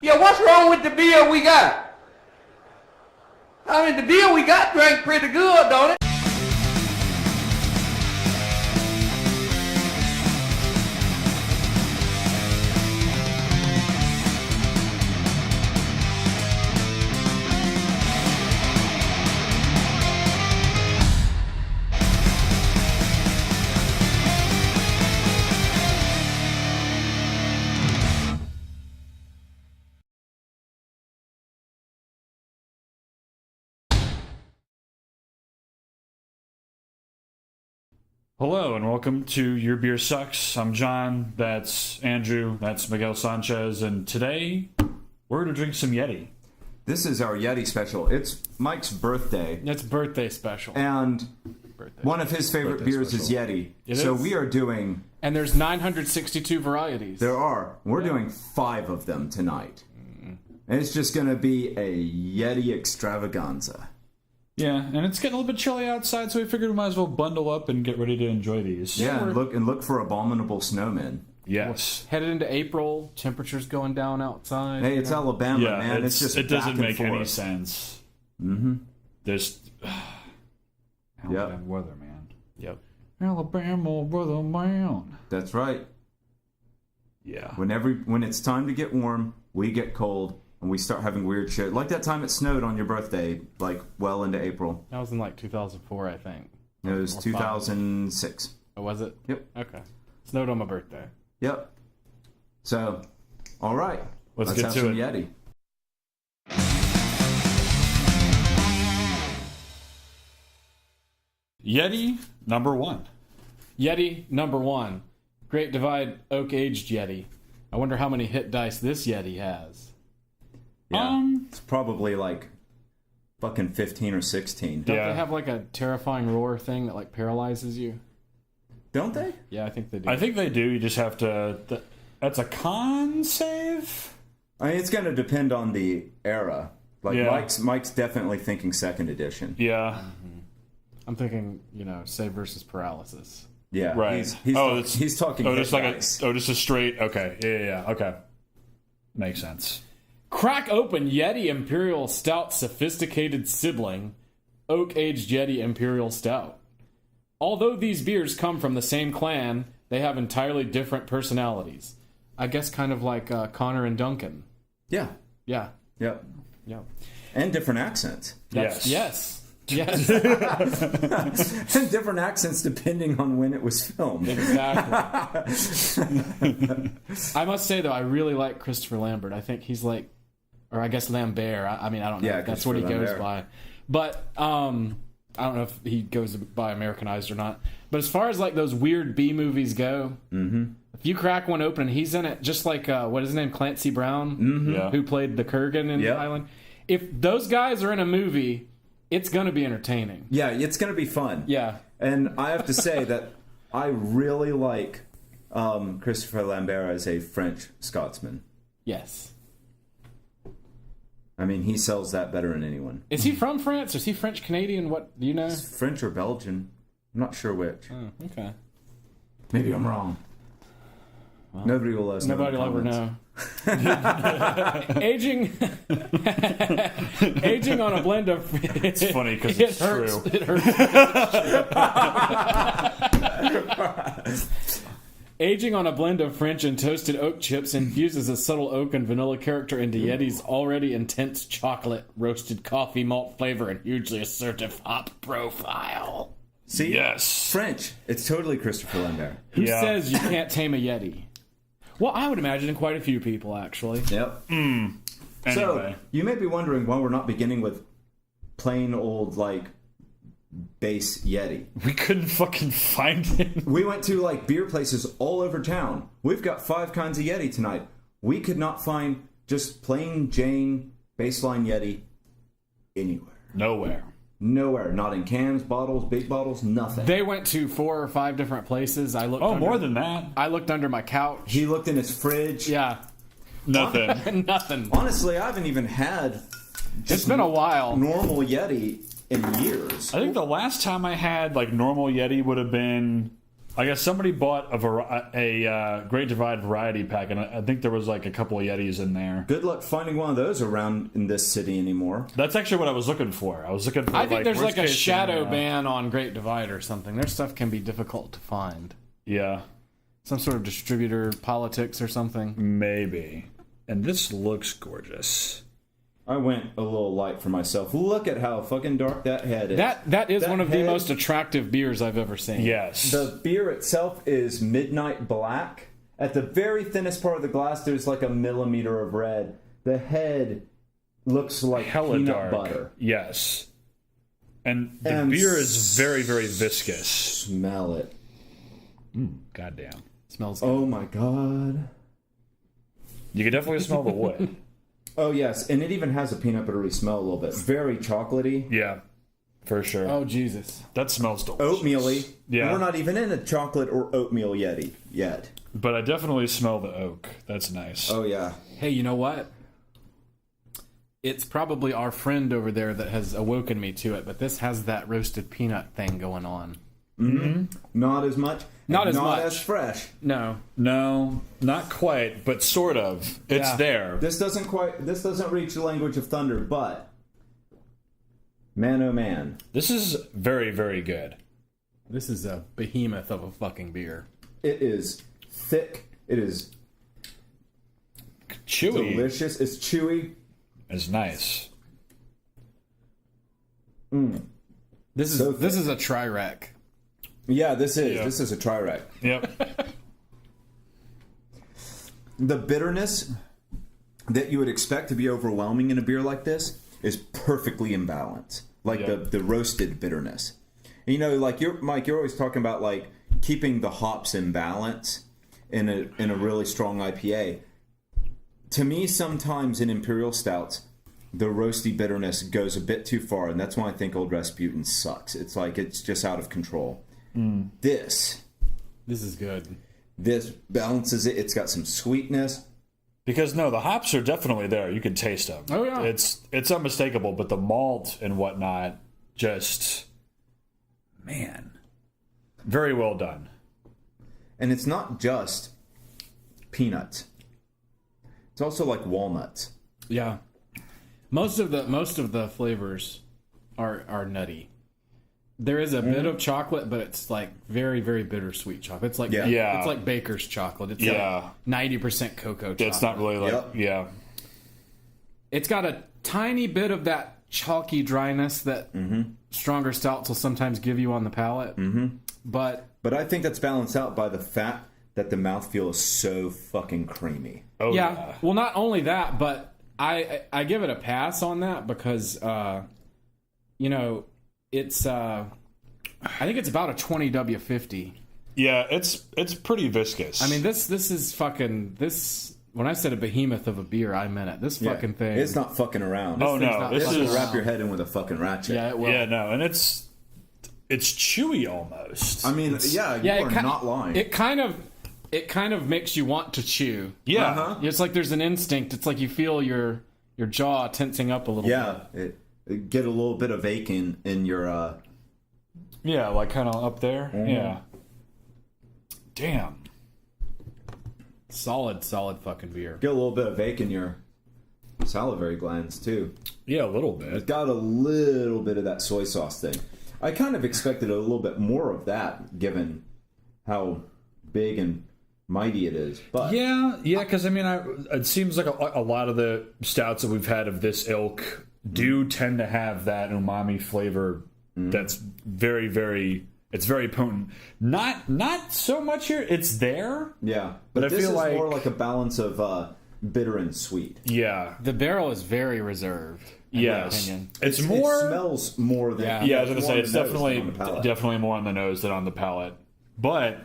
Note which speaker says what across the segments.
Speaker 1: Yeah, what's wrong with the beer we got? I mean, the beer we got drank pretty good, don't it?
Speaker 2: Hello and welcome to Your Beer Sucks. I'm John, that's Andrew, that's Miguel Sanchez, and today we're going to drink some Yeti.
Speaker 3: This is our Yeti Special. It's Mike's birthday.
Speaker 4: It's birthday special.
Speaker 3: And one of his favorite beers is Yeti. So we are doing...
Speaker 4: And there's 962 varieties.
Speaker 3: There are. We're doing 5 of them tonight. And it's just going to be a Yeti extravaganza.
Speaker 2: Yeah, and it's getting a little bit chilly outside, so we figured we might as well bundle up and get ready to enjoy these.
Speaker 3: Yeah, and look for abominable snowmen.
Speaker 2: Yes.
Speaker 4: Headed into April, temperatures going down outside.
Speaker 3: Hey, it's Alabama, man. It's just
Speaker 2: it doesn't
Speaker 3: back and
Speaker 2: make any
Speaker 3: forth.
Speaker 2: sense.
Speaker 3: Mm-hmm.
Speaker 2: There's Alabama weather, man.
Speaker 4: Yep.
Speaker 2: Alabama weather, man.
Speaker 3: That's right.
Speaker 2: Yeah.
Speaker 3: When it's time to get warm, we get cold. And we start having weird shit. Like that time it snowed on your birthday, like well into April.
Speaker 4: That was in like 2004, I think.
Speaker 3: It was 2006.
Speaker 4: Oh, was it?
Speaker 3: Yep.
Speaker 4: Okay. Snowed on my birthday.
Speaker 3: Yep. So, all right.
Speaker 2: Let's get
Speaker 3: have
Speaker 2: to
Speaker 3: some
Speaker 2: it.
Speaker 3: Yeti.
Speaker 2: Yeti number 1.
Speaker 4: Yeti number 1. Great Divide Oak Aged Yeti. I wonder how many hit dice this Yeti has.
Speaker 3: Yeah. It's probably like fucking 15 or 16.
Speaker 4: Don't they have like a terrifying roar thing that like paralyzes you?
Speaker 3: Don't they?
Speaker 4: Yeah, I think they do.
Speaker 2: I think they do. You just have to... That's a con save?
Speaker 3: I mean, it's going to depend on the era. Like,
Speaker 2: Yeah.
Speaker 3: Mike's definitely thinking 2nd edition.
Speaker 2: Yeah.
Speaker 4: I'm thinking, save versus paralysis.
Speaker 3: Yeah.
Speaker 2: Right.
Speaker 3: He's talking
Speaker 2: just
Speaker 3: hit
Speaker 2: like
Speaker 3: dice.
Speaker 2: just a straight... Okay. Yeah. Okay. Makes sense.
Speaker 4: Crack open Yeti Imperial Stout sophisticated sibling, Oak Aged Yeti Imperial Stout. Although these beers come from the same clan, they have entirely different personalities. I guess kind of like Connor and Duncan.
Speaker 3: Yeah.
Speaker 4: Yeah.
Speaker 3: Yep.
Speaker 4: Yeah.
Speaker 3: And different accents.
Speaker 4: Yes.
Speaker 3: And different accents depending on when it was filmed.
Speaker 4: Exactly. I must say, though, I really like Christopher Lambert. I think he's like, or I guess Lambert. I mean, I don't know
Speaker 3: Yeah,
Speaker 4: if that's what he goes
Speaker 3: Lambert.
Speaker 4: by. But I don't know if he goes by Americanized or not. But as far as like those weird B movies go, if you crack one open and he's in it, just like, what is his name? Clancy Brown,
Speaker 2: Yeah.
Speaker 4: who played the Kurgan in
Speaker 3: Yep.
Speaker 4: Island. If those guys are in a movie, it's going to be entertaining.
Speaker 3: Yeah, it's going to be fun.
Speaker 4: Yeah.
Speaker 3: And I have to say that I really like Christopher Lambert as a French Scotsman.
Speaker 4: Yes.
Speaker 3: I mean, he sells that better than anyone.
Speaker 4: Is he from France? Is he French Canadian? What do you know?
Speaker 3: French or Belgian? I'm not sure which.
Speaker 4: Oh, okay.
Speaker 3: Maybe I'm wrong. Nobody will let us know.
Speaker 4: Nobody will ever
Speaker 3: comments.
Speaker 4: know. Aging on a blend of.
Speaker 2: It's funny because it's true.
Speaker 4: It hurts. Aging on a blend of French and toasted oak chips infuses a subtle oak and vanilla character into Yeti's already intense chocolate, roasted coffee malt flavor, and hugely assertive hop profile.
Speaker 3: See?
Speaker 2: Yes.
Speaker 3: French. It's totally Christopher Lambert.
Speaker 4: Who
Speaker 2: Yeah.
Speaker 4: says you can't tame a Yeti? Well, I would imagine quite a few people, actually.
Speaker 3: Yep.
Speaker 2: Anyway.
Speaker 3: So, you may be wondering why we're not beginning with plain old, like, base Yeti.
Speaker 2: We couldn't fucking find it.
Speaker 3: We went to, like, beer places all over town. We've got 5 kinds of Yeti tonight. We could not find just plain Jane baseline Yeti anywhere.
Speaker 2: Nowhere.
Speaker 3: Nowhere. Not in cans, bottles, big bottles, nothing.
Speaker 4: They went to 4 or 5 different places. I looked.
Speaker 2: Oh,
Speaker 4: under,
Speaker 2: more than that.
Speaker 4: I looked under my couch.
Speaker 3: He looked in his fridge.
Speaker 4: Yeah,
Speaker 2: Nothing.
Speaker 4: nothing.
Speaker 3: Honestly, I haven't even had
Speaker 4: It's been a while.
Speaker 3: normal Yeti in years.
Speaker 2: I think the last time I had like normal Yeti would have been I guess somebody bought a Great Divide variety pack, and I think there was like a couple of Yetis in there.
Speaker 3: Good luck finding one of those around in this city anymore.
Speaker 2: That's actually what I was looking for. I was looking for.
Speaker 4: I think there's like a
Speaker 2: worst-case
Speaker 4: shadow
Speaker 2: scenario.
Speaker 4: ban on Great Divide or something. Their stuff can be difficult to find.
Speaker 2: Yeah,
Speaker 4: Some sort of distributor politics or something.
Speaker 2: maybe. And this looks gorgeous.
Speaker 3: I went a little light for myself. Look at how fucking dark that head is.
Speaker 4: That is
Speaker 3: That
Speaker 4: one of the
Speaker 3: head-
Speaker 4: most attractive beers I've ever seen.
Speaker 2: Yes.
Speaker 3: The beer itself is midnight black. At the very thinnest part of the glass, there's like a millimeter of red. The head looks like
Speaker 2: Hella
Speaker 3: peanut
Speaker 2: dark.
Speaker 3: butter.
Speaker 2: Yes. And the
Speaker 3: And
Speaker 2: beer is very, very viscous.
Speaker 3: Smell it.
Speaker 2: Goddamn.
Speaker 4: Smells good.
Speaker 3: Oh my god.
Speaker 2: You can definitely smell the wood.
Speaker 3: Oh yes, and it even has a peanut buttery smell a little bit. Very chocolatey.
Speaker 2: Yeah, for sure.
Speaker 4: Oh, Jesus.
Speaker 2: That smells delicious.
Speaker 3: Oatmeal-y.
Speaker 2: Yeah.
Speaker 3: And we're not even in a chocolate or oatmeal Yeti yet.
Speaker 2: But I definitely smell the oak. That's nice.
Speaker 3: Oh yeah.
Speaker 4: Hey, you know what? It's probably our friend over there that has awoken me to it, but this has that roasted peanut thing going on.
Speaker 3: Not as much.
Speaker 4: Not as
Speaker 3: not
Speaker 4: much.
Speaker 3: as fresh.
Speaker 4: No.
Speaker 2: No, not quite, but sort of. It's
Speaker 4: Yeah.
Speaker 2: there.
Speaker 3: This doesn't reach the language of thunder, but man oh man.
Speaker 2: This is very, very good.
Speaker 4: This is a behemoth of a fucking beer.
Speaker 3: It is thick. It is
Speaker 2: Chewy.
Speaker 3: delicious. It's chewy.
Speaker 2: It's nice.
Speaker 4: This is
Speaker 3: So
Speaker 4: this
Speaker 3: thick.
Speaker 4: is a tri-rack.
Speaker 3: Yeah, this is.
Speaker 2: Yeah.
Speaker 3: This is a Tri-Rack.
Speaker 2: Yep.
Speaker 3: The bitterness that you would expect to be overwhelming in a beer like this is perfectly in balance. Like
Speaker 2: Yeah.
Speaker 3: the roasted bitterness. You know, like Mike, you're always talking about like keeping the hops in balance in a really strong IPA. To me, sometimes in imperial stouts, the roasty bitterness goes a bit too far, and that's why I think Old Rasputin sucks. It's like it's just out of control. This
Speaker 4: This is good.
Speaker 3: balances it. It's got some sweetness.
Speaker 2: Because no, the hops are definitely there. You can taste them.
Speaker 4: Oh, yeah.
Speaker 2: It's unmistakable, but the malt and whatnot, just man, very well done.
Speaker 3: And it's not just peanuts. It's also like walnuts.
Speaker 4: Yeah. Most of the flavors are nutty. There is a bit of chocolate, but it's like very, very bittersweet chocolate. It's like
Speaker 2: Yeah.
Speaker 4: it's like baker's chocolate. It's
Speaker 2: Yeah.
Speaker 4: like 90% cocoa chocolate.
Speaker 2: It's not really like
Speaker 3: Yep.
Speaker 2: yeah.
Speaker 4: It's got a tiny bit of that chalky dryness that stronger stouts will sometimes give you on the palate. Mm-hmm. But
Speaker 3: But I think that's balanced out by the fact that the mouthfeel is so fucking creamy.
Speaker 2: Oh
Speaker 4: yeah, well, not only that, but I give it a pass on that because you know it's I think it's about a 20 W50.
Speaker 2: Yeah, it's pretty viscous.
Speaker 4: I mean this is fucking this. When I said a behemoth of a beer, I meant it. This fucking thing.
Speaker 3: It's not fucking around.
Speaker 2: oh
Speaker 4: thing's
Speaker 2: no,
Speaker 4: not
Speaker 2: this
Speaker 3: This
Speaker 4: fucking
Speaker 2: is
Speaker 3: will wrap your head in with a fucking ratchet.
Speaker 4: Yeah, it will.
Speaker 2: yeah no, and it's chewy almost.
Speaker 3: I mean, yeah, you
Speaker 4: Yeah,
Speaker 3: are not lying.
Speaker 4: It kind of makes you want to chew.
Speaker 2: yeah,
Speaker 3: Uh-huh.
Speaker 4: It's like there's an instinct. It's like you feel your jaw tensing up a little bit.
Speaker 3: yeah, it get a little bit of ache in your
Speaker 2: yeah, like kind of up there.
Speaker 3: Mm-hmm.
Speaker 2: Yeah. Damn.
Speaker 4: Solid fucking beer.
Speaker 3: get a little bit of ache in your salivary glands too.
Speaker 2: Yeah, a little
Speaker 3: It's
Speaker 2: bit.
Speaker 3: got a little bit of that soy sauce thing. I kind of expected a little bit more of that, given how big and mighty it is. But
Speaker 2: Yeah, because I mean, it seems like a lot of the stouts that we've had of this ilk do tend to have that umami flavor that's very, very. It's very potent. Not so much here. It's there.
Speaker 3: yeah,
Speaker 2: But I
Speaker 3: this
Speaker 2: feel
Speaker 3: is
Speaker 2: like-
Speaker 3: more like a balance of bitter and sweet.
Speaker 2: Yeah.
Speaker 4: The barrel is very reserved. In my
Speaker 2: Yes.
Speaker 4: opinion.
Speaker 2: It's
Speaker 3: It
Speaker 2: more.
Speaker 3: smells more than
Speaker 4: Yeah.
Speaker 2: Yeah, I was gonna
Speaker 3: more
Speaker 2: say
Speaker 3: on
Speaker 2: it's
Speaker 3: the nose
Speaker 2: definitely
Speaker 3: than on the palate.
Speaker 2: definitely more on the nose than on the palate. But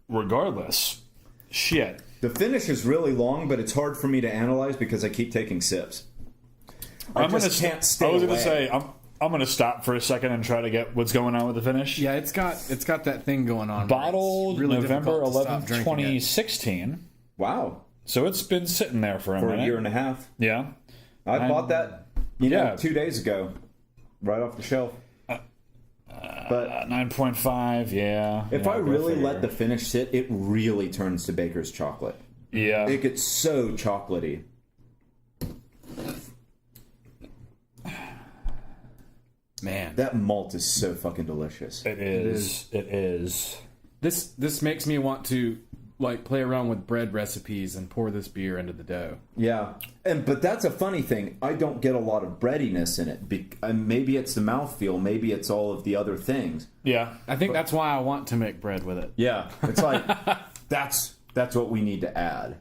Speaker 2: regardless, shit.
Speaker 3: The finish is really long, but it's hard for me to analyze because I keep taking sips. I just can't stay
Speaker 2: I was
Speaker 3: away.
Speaker 2: gonna say I'm gonna stop for a second and try to get what's going on with the finish.
Speaker 4: Yeah, it's got that thing going on. where
Speaker 2: Bottled
Speaker 4: it's really
Speaker 2: November
Speaker 4: difficult to stop
Speaker 2: 11th,
Speaker 4: drinking it.
Speaker 2: 2016.
Speaker 3: Wow,
Speaker 2: So it's been sitting there for a
Speaker 3: for
Speaker 2: minute.
Speaker 3: a year and a half.
Speaker 2: Yeah.
Speaker 3: I bought that,
Speaker 2: Yeah.
Speaker 3: 2 days ago, right off the shelf. But
Speaker 2: 9.5, yeah.
Speaker 3: if
Speaker 2: yeah,
Speaker 3: I
Speaker 2: go
Speaker 3: really
Speaker 2: figure.
Speaker 3: let the finish sit, it really turns to baker's chocolate.
Speaker 2: Yeah.
Speaker 3: It gets so chocolatey.
Speaker 4: Man,
Speaker 3: That malt is so fucking delicious.
Speaker 2: It is. It is.
Speaker 4: this makes me want to like play around with bread recipes and pour this beer into the dough.
Speaker 3: Yeah, but that's a funny thing. I don't get a lot of breadiness in it. Maybe it's the mouthfeel. Maybe it's all of the other things.
Speaker 2: Yeah.
Speaker 4: I think that's why I want to make bread with it.
Speaker 3: Yeah, it's like that's what we need to add.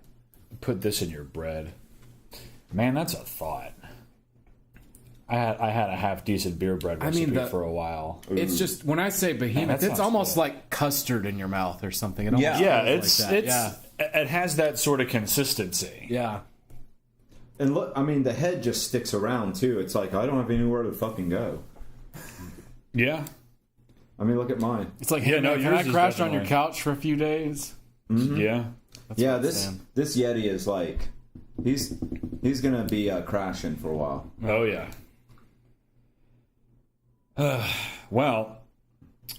Speaker 2: Put this in your bread. Man, that's a thought. I had a half decent beer bread recipe for a while.
Speaker 4: It's just when I say behemoth,
Speaker 2: that
Speaker 4: it's
Speaker 2: sounds
Speaker 4: almost
Speaker 2: good.
Speaker 4: like custard in your mouth or something. It almost
Speaker 2: Yeah,
Speaker 4: feels like that.
Speaker 2: it has that sort of consistency.
Speaker 4: Yeah.
Speaker 3: And look, I mean, the head just sticks around too. It's like I don't have anywhere to fucking go.
Speaker 2: Yeah.
Speaker 3: I mean, look at mine.
Speaker 4: It's like,
Speaker 2: Yeah,
Speaker 4: hey,
Speaker 2: no,
Speaker 4: man, can
Speaker 2: yours
Speaker 4: I
Speaker 2: is
Speaker 4: crash on your
Speaker 2: definitely-
Speaker 4: couch for a few days?
Speaker 2: Yeah.
Speaker 4: That's
Speaker 3: Yeah,
Speaker 4: what I'm
Speaker 3: this
Speaker 4: saying.
Speaker 3: Yeti is like he's gonna be crashing for a while.
Speaker 2: Oh yeah. Well,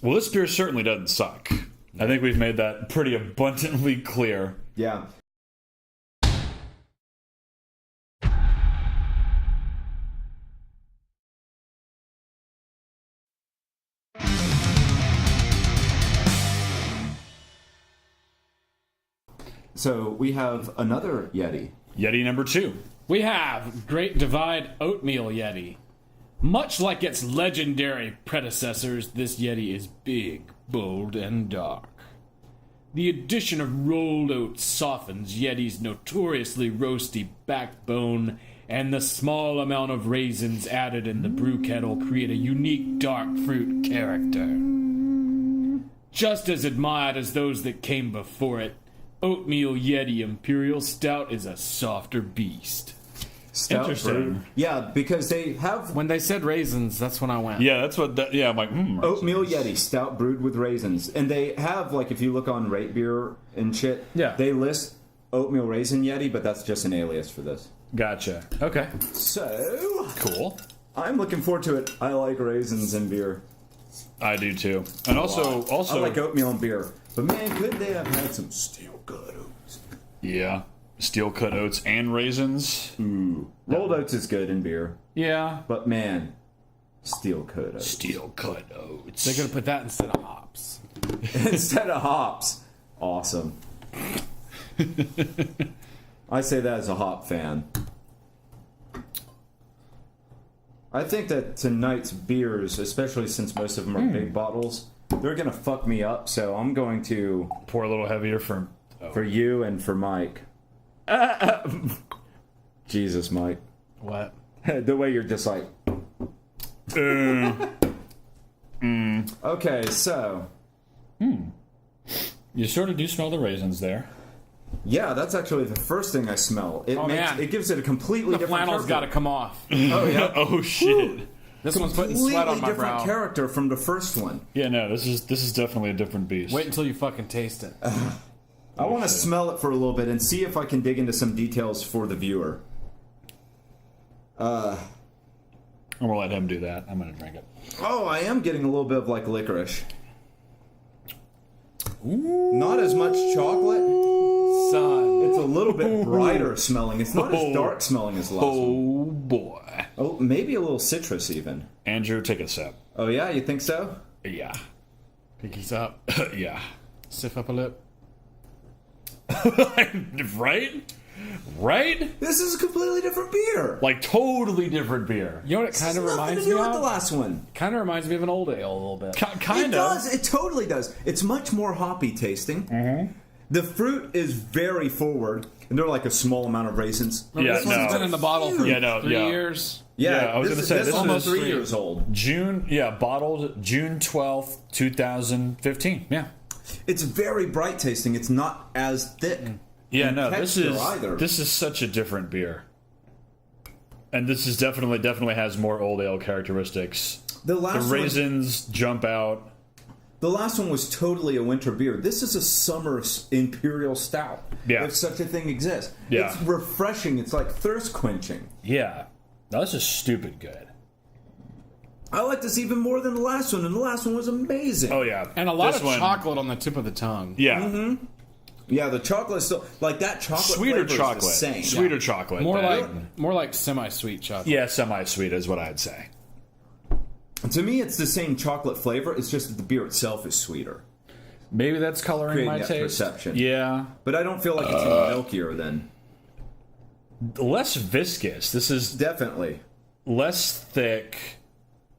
Speaker 2: this beer certainly doesn't suck. I think we've made that pretty abundantly clear.
Speaker 3: Yeah. So we have another Yeti.
Speaker 2: Yeti number 2.
Speaker 4: We have Great Divide Oatmeal Yeti. Much like its legendary predecessors, this Yeti is big, bold, and dark. The addition of rolled oats softens Yeti's notoriously roasty backbone, and the small amount of raisins added in the brew kettle create a unique dark fruit character. Just as admired as those that came before it, Oatmeal Yeti Imperial Stout is a softer beast.
Speaker 3: Stout
Speaker 2: Interesting.
Speaker 3: brewed. Yeah, because they have
Speaker 4: When they said raisins, that's when I went.
Speaker 2: Yeah, that's what. I'm like,
Speaker 3: Oatmeal Yeti stout brewed with raisins, and they have like if you look on Rate Beer and shit,
Speaker 2: Yeah.
Speaker 3: they list Oatmeal Raisin Yeti, but that's just an alias for this.
Speaker 2: Gotcha. Okay.
Speaker 3: So
Speaker 2: Cool.
Speaker 3: I'm looking forward to it. I like raisins in beer.
Speaker 2: I do too. And also,
Speaker 3: I like oatmeal in beer, but man, could they have had some steel cut oats?
Speaker 2: yeah, steel cut oats and raisins.
Speaker 3: Rolled oats is good in beer,
Speaker 2: Yeah.
Speaker 3: but man, steel cut oats
Speaker 2: Steel cut oats.
Speaker 4: They're gonna put that instead of hops.
Speaker 3: instead of hops. Awesome. I say that as a hop fan. I think that tonight's beers, especially since most of them are big bottles, they're gonna fuck me up. So I'm going to
Speaker 2: Pour a little heavier for.
Speaker 3: for you and for Mike. Jesus, Mike,
Speaker 4: What?
Speaker 3: the way you're just like. Okay, so
Speaker 2: You sort of do smell the raisins there.
Speaker 3: yeah, that's actually the first thing I smell. It
Speaker 4: man.
Speaker 3: it gives it a completely
Speaker 4: The
Speaker 3: different
Speaker 4: flannel's got to
Speaker 3: character.
Speaker 4: come off.
Speaker 3: Oh yeah,
Speaker 2: Oh shit.
Speaker 4: This one's putting
Speaker 3: completely
Speaker 4: sweat on my
Speaker 3: different
Speaker 4: brow.
Speaker 3: character from the first one.
Speaker 2: Yeah, no, this is definitely a different beast.
Speaker 4: Wait until you fucking taste it.
Speaker 3: I want to smell it for a little bit and see if I can dig into some details for the viewer.
Speaker 2: I'm gonna let him do that. I'm gonna drink it.
Speaker 3: Oh, I am getting a little bit of like licorice. Not as much chocolate.
Speaker 4: Son.
Speaker 3: It's a little bit brighter smelling. It's not as dark smelling as the last one.
Speaker 2: Oh boy.
Speaker 3: Oh, maybe a little citrus even.
Speaker 2: Andrew, take a sip.
Speaker 3: Oh yeah, you think so?
Speaker 2: Yeah.
Speaker 4: Pinkies up.
Speaker 2: Yeah.
Speaker 4: Stiff up a lip.
Speaker 2: Right? Right?
Speaker 3: This is a completely different beer.
Speaker 2: Like totally different beer.
Speaker 4: You know what it kind of
Speaker 3: Nothing
Speaker 4: reminds
Speaker 3: to
Speaker 4: me
Speaker 3: do with the
Speaker 4: of?
Speaker 3: last one.
Speaker 4: Kind of reminds me of an old ale a little bit.
Speaker 2: Kind
Speaker 3: It
Speaker 2: of.
Speaker 3: does. It totally does. It's much more hoppy tasting. Mm-hmm. The fruit is very forward, and they're like a small amount of raisins.
Speaker 2: Yeah,
Speaker 4: This one's
Speaker 2: no.
Speaker 4: been in the bottle for
Speaker 2: Yeah, no,
Speaker 4: 3
Speaker 2: yeah.
Speaker 4: years.
Speaker 2: Yeah, I was gonna say, this
Speaker 3: almost
Speaker 2: is
Speaker 3: 3 years old.
Speaker 2: Bottled June 12th, 2015. Yeah.
Speaker 3: It's very bright tasting. It's not as thick.
Speaker 2: Yeah,
Speaker 3: in
Speaker 2: no, this
Speaker 3: texture
Speaker 2: is
Speaker 3: either.
Speaker 2: this is such a different beer. And this is definitely has more old ale characteristics.
Speaker 3: The
Speaker 2: The
Speaker 3: last one,
Speaker 2: raisins jump out.
Speaker 3: the last one was totally a winter beer. This is a summer imperial stout.
Speaker 2: Yeah.
Speaker 3: If such a thing exists.
Speaker 2: Yeah.
Speaker 3: It's refreshing. It's like thirst quenching.
Speaker 2: Yeah. No, this is stupid good.
Speaker 3: I like this even more than the last one, and the last one was amazing.
Speaker 2: Oh yeah,
Speaker 4: And a lot
Speaker 2: This
Speaker 4: of
Speaker 2: one-
Speaker 4: chocolate on the tip of the tongue.
Speaker 2: Yeah,
Speaker 3: Yeah, the chocolate is still like that chocolate.
Speaker 2: sweeter
Speaker 3: flavor is
Speaker 2: chocolate,
Speaker 3: the same.
Speaker 2: sweeter chocolate.
Speaker 4: More like semi-sweet chocolate.
Speaker 2: yeah, semi-sweet is what I'd say.
Speaker 3: To me, it's the same chocolate flavor. It's just that the beer itself is sweeter.
Speaker 2: Maybe that's coloring
Speaker 3: Creating
Speaker 2: my
Speaker 3: that
Speaker 2: taste.
Speaker 3: perception.
Speaker 2: Yeah,
Speaker 3: But I don't feel like it's any milkier than.
Speaker 2: less viscous. This is
Speaker 3: Definitely.
Speaker 2: less thick,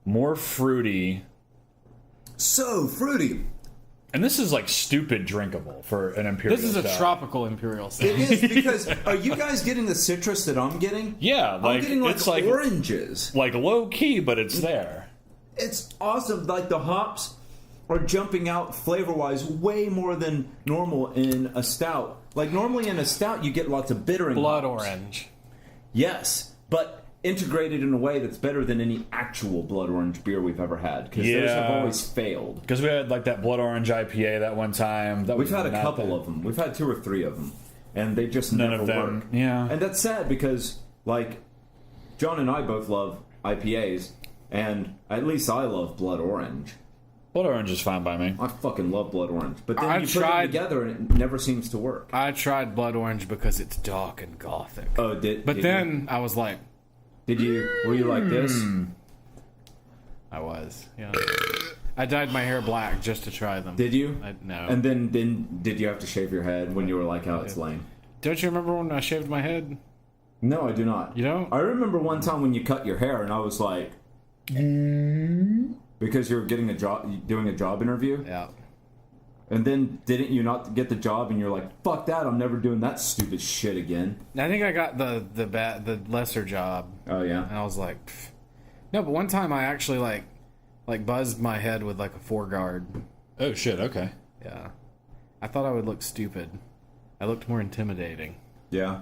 Speaker 2: more fruity,
Speaker 3: So fruity.
Speaker 2: and this is like stupid drinkable for an imperial.
Speaker 4: This is a
Speaker 2: stout.
Speaker 4: tropical imperial stout.
Speaker 3: It is because are you guys getting the citrus that I'm getting?
Speaker 2: Yeah,
Speaker 3: I'm
Speaker 2: like
Speaker 3: getting
Speaker 2: it's like
Speaker 3: oranges.
Speaker 2: like low key, but it's there.
Speaker 3: It's awesome. Like the hops are jumping out flavor wise way more than normal in a stout. Like normally in a stout you get lots of bittering
Speaker 4: Blood
Speaker 3: hops.
Speaker 4: orange.
Speaker 3: Yes, but integrated in a way that's better than any actual blood orange beer we've ever had. Because those have
Speaker 2: Yeah.
Speaker 3: always failed.
Speaker 2: Because we had like that blood orange IPA that one time. That
Speaker 3: We've
Speaker 2: was
Speaker 3: had a
Speaker 2: not
Speaker 3: couple
Speaker 2: that-
Speaker 3: of them. We've had 2 or 3 of them, and they just
Speaker 2: None
Speaker 3: never
Speaker 2: of them,
Speaker 3: work.
Speaker 2: yeah.
Speaker 3: And that's sad because, like, John and I both love IPAs, and at least I love blood orange.
Speaker 2: Blood orange is fine by me.
Speaker 3: I fucking love blood orange, but then
Speaker 4: I've
Speaker 3: you put
Speaker 4: tried-
Speaker 3: them together and it never seems to work.
Speaker 4: I tried blood orange because it's dark and gothic.
Speaker 3: Oh, did
Speaker 4: But
Speaker 3: did
Speaker 4: then I was like,
Speaker 3: you? Were you like this?
Speaker 4: I was. Yeah. I dyed my hair black just to try them.
Speaker 3: Did you?
Speaker 4: No.
Speaker 3: And then did you have to shave your head when you were like, "Oh, it's lame"?
Speaker 4: Don't you remember when I shaved my head?
Speaker 3: No, I do not.
Speaker 4: You don't?
Speaker 3: I remember one time when you cut your hair, and I was like, because you were getting a job, doing a job interview,
Speaker 4: Yeah.
Speaker 3: and then didn't you not get the job, and you're like, "Fuck that! I'm never doing that stupid shit again."
Speaker 4: I think I got the lesser job,
Speaker 3: Oh yeah.
Speaker 4: and I was like, pfft. No. But one time I actually like buzzed my head with like a 4-guard.
Speaker 2: Oh shit. Okay.
Speaker 4: Yeah. I thought I would look stupid. I looked more intimidating.
Speaker 3: Yeah.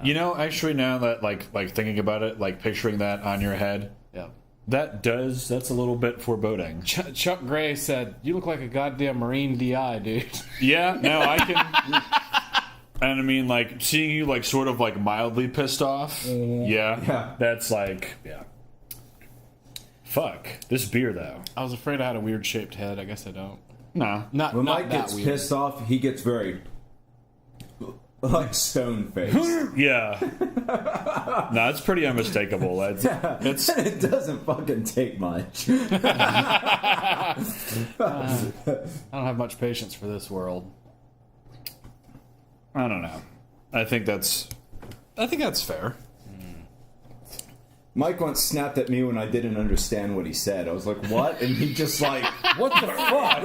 Speaker 2: You know, actually, now that like thinking about it, like picturing that on your head,
Speaker 4: Yeah.
Speaker 2: that's a little bit foreboding.
Speaker 4: Chuck Gray said, "You look like a goddamn Marine DI, dude."
Speaker 2: Yeah. No, I can. And I mean, like seeing you like sort of like mildly pissed off. Yeah.
Speaker 3: Yeah.
Speaker 2: That's like yeah. Fuck this beer though.
Speaker 4: I was afraid I had a weird shaped head. I guess I don't.
Speaker 2: Nah.
Speaker 4: Not
Speaker 3: When
Speaker 4: not
Speaker 3: Mike
Speaker 4: that
Speaker 3: gets
Speaker 4: weird.
Speaker 3: pissed off, he gets very like stone faced.
Speaker 2: Yeah. No, it's pretty unmistakable. It's
Speaker 3: It doesn't fucking take much.
Speaker 4: I don't have much patience for this world.
Speaker 2: I don't know. I think that's fair.
Speaker 3: Mike once snapped at me when I didn't understand what he said. I was like, "What?" And he just like,
Speaker 2: What the fuck?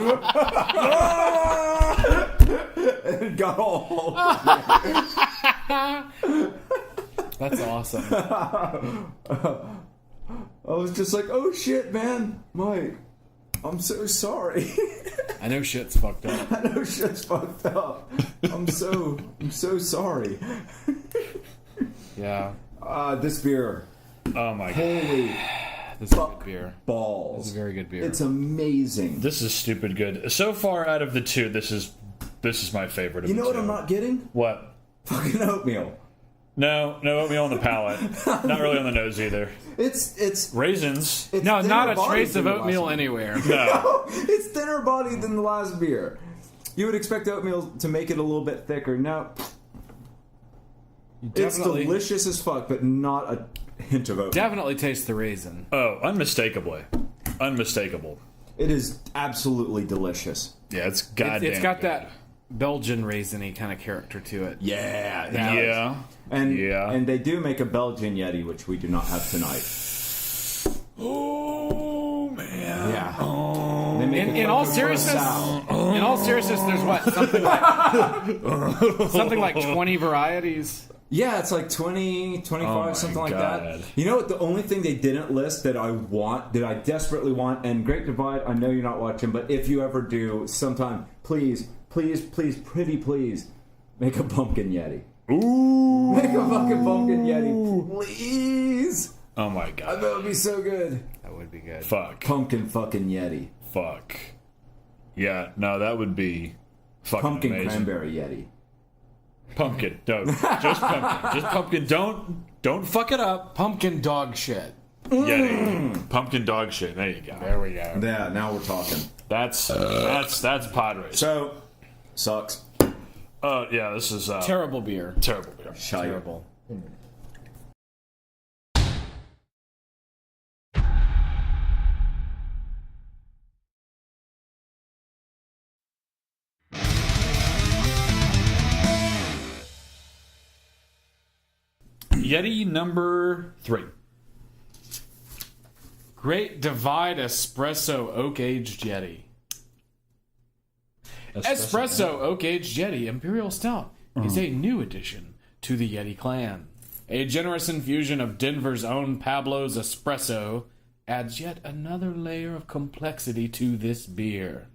Speaker 3: and got all.
Speaker 4: That's awesome.
Speaker 3: I was just like, "Oh shit, man, Mike, I'm so sorry.
Speaker 4: I know shit's fucked up.
Speaker 3: I know shit's fucked up. I'm so sorry."
Speaker 4: Yeah.
Speaker 3: This beer,
Speaker 2: Oh my god.
Speaker 3: holy
Speaker 4: This is a good beer.
Speaker 3: balls!
Speaker 4: It's a very good beer.
Speaker 3: It's amazing.
Speaker 2: This is stupid good. So far out of the two, this is my favorite of
Speaker 3: You
Speaker 2: the
Speaker 3: know what
Speaker 2: two.
Speaker 3: I'm not getting?
Speaker 2: What?
Speaker 3: Fucking oatmeal.
Speaker 2: No oatmeal on the palate. Not really on the nose either.
Speaker 3: It's
Speaker 2: Raisins.
Speaker 4: no,
Speaker 3: thinner
Speaker 4: not a
Speaker 3: bodied
Speaker 4: trace
Speaker 3: than
Speaker 4: of
Speaker 3: the last
Speaker 4: oatmeal
Speaker 3: one.
Speaker 4: anywhere.
Speaker 2: No.
Speaker 3: It's thinner bodied than the last beer. You would expect oatmeal to make it a little bit thicker. No, it's
Speaker 4: Definitely,
Speaker 3: delicious as fuck, but not a hint of oatmeal.
Speaker 4: definitely taste the raisin.
Speaker 2: Oh, unmistakably. Unmistakable.
Speaker 3: It is absolutely delicious.
Speaker 2: Yeah, it's goddamn
Speaker 4: It's got
Speaker 2: good.
Speaker 4: that Belgian raisiny kind of character to it.
Speaker 3: Yeah, it
Speaker 4: Yeah.
Speaker 3: does.
Speaker 2: Yeah.
Speaker 3: And
Speaker 2: Yeah.
Speaker 3: and they do make a Belgian Yeti, which we do not have tonight.
Speaker 2: Oh man.
Speaker 3: Yeah. They make
Speaker 4: In
Speaker 3: it
Speaker 4: all
Speaker 3: for
Speaker 4: seriousness,
Speaker 3: Sal.
Speaker 4: in all seriousness, there's what something like 20 varieties.
Speaker 3: Yeah, it's like 20, 25,
Speaker 2: Oh my
Speaker 3: something like
Speaker 2: God.
Speaker 3: that. You know what? The only thing they didn't list that I desperately want, and Great Divide, I know you're not watching, but if you ever do, sometime, please, pretty please, make a pumpkin Yeti.
Speaker 2: Ooh.
Speaker 3: Make a fucking pumpkin Yeti, please.
Speaker 2: Oh my god.
Speaker 3: That would be so good.
Speaker 4: That would be good.
Speaker 2: Fuck.
Speaker 3: Pumpkin fucking Yeti.
Speaker 2: Fuck. Yeah, no, that would be fucking
Speaker 3: Pumpkin
Speaker 2: amazing.
Speaker 3: cranberry Yeti.
Speaker 2: Pumpkin. No, just pumpkin. Just pumpkin. Don't fuck it up.
Speaker 4: Pumpkin dog shit.
Speaker 2: Yeti. Pumpkin dog shit. There you go.
Speaker 4: There we go.
Speaker 3: Yeah, now we're talking.
Speaker 2: That's pod race.
Speaker 3: So, sucks.
Speaker 2: Yeah, this is
Speaker 4: Terrible beer.
Speaker 2: terrible beer.
Speaker 3: Shite.
Speaker 4: Terrible.
Speaker 2: Yeti number 3.
Speaker 4: Great Divide Espresso Oak Aged Yeti. Espresso Oak Aged Yeti Imperial Stout is a new addition to the Yeti clan. A generous infusion of Denver's own Pablo's espresso adds yet another layer of complexity to this beer.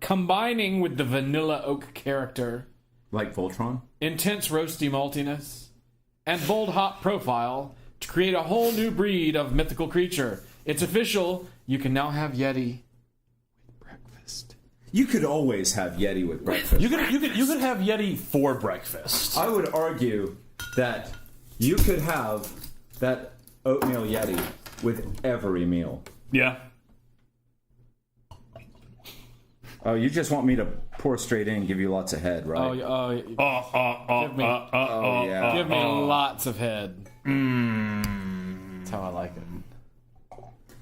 Speaker 4: Combining with the vanilla oak character,
Speaker 3: Like Voltron?
Speaker 4: intense roasty maltiness, and bold hop profile to create a whole new breed of mythical creature. It's official. You can now have Yeti with breakfast.
Speaker 3: You could always have Yeti with breakfast.
Speaker 2: You could have Yeti for breakfast.
Speaker 3: I would argue that you could have that Oatmeal Yeti with every meal.
Speaker 2: Yeah.
Speaker 3: Oh, you just want me to pour straight in and give you lots of head, right?
Speaker 4: Give
Speaker 3: yeah.
Speaker 4: me lots of head. That's how I like it.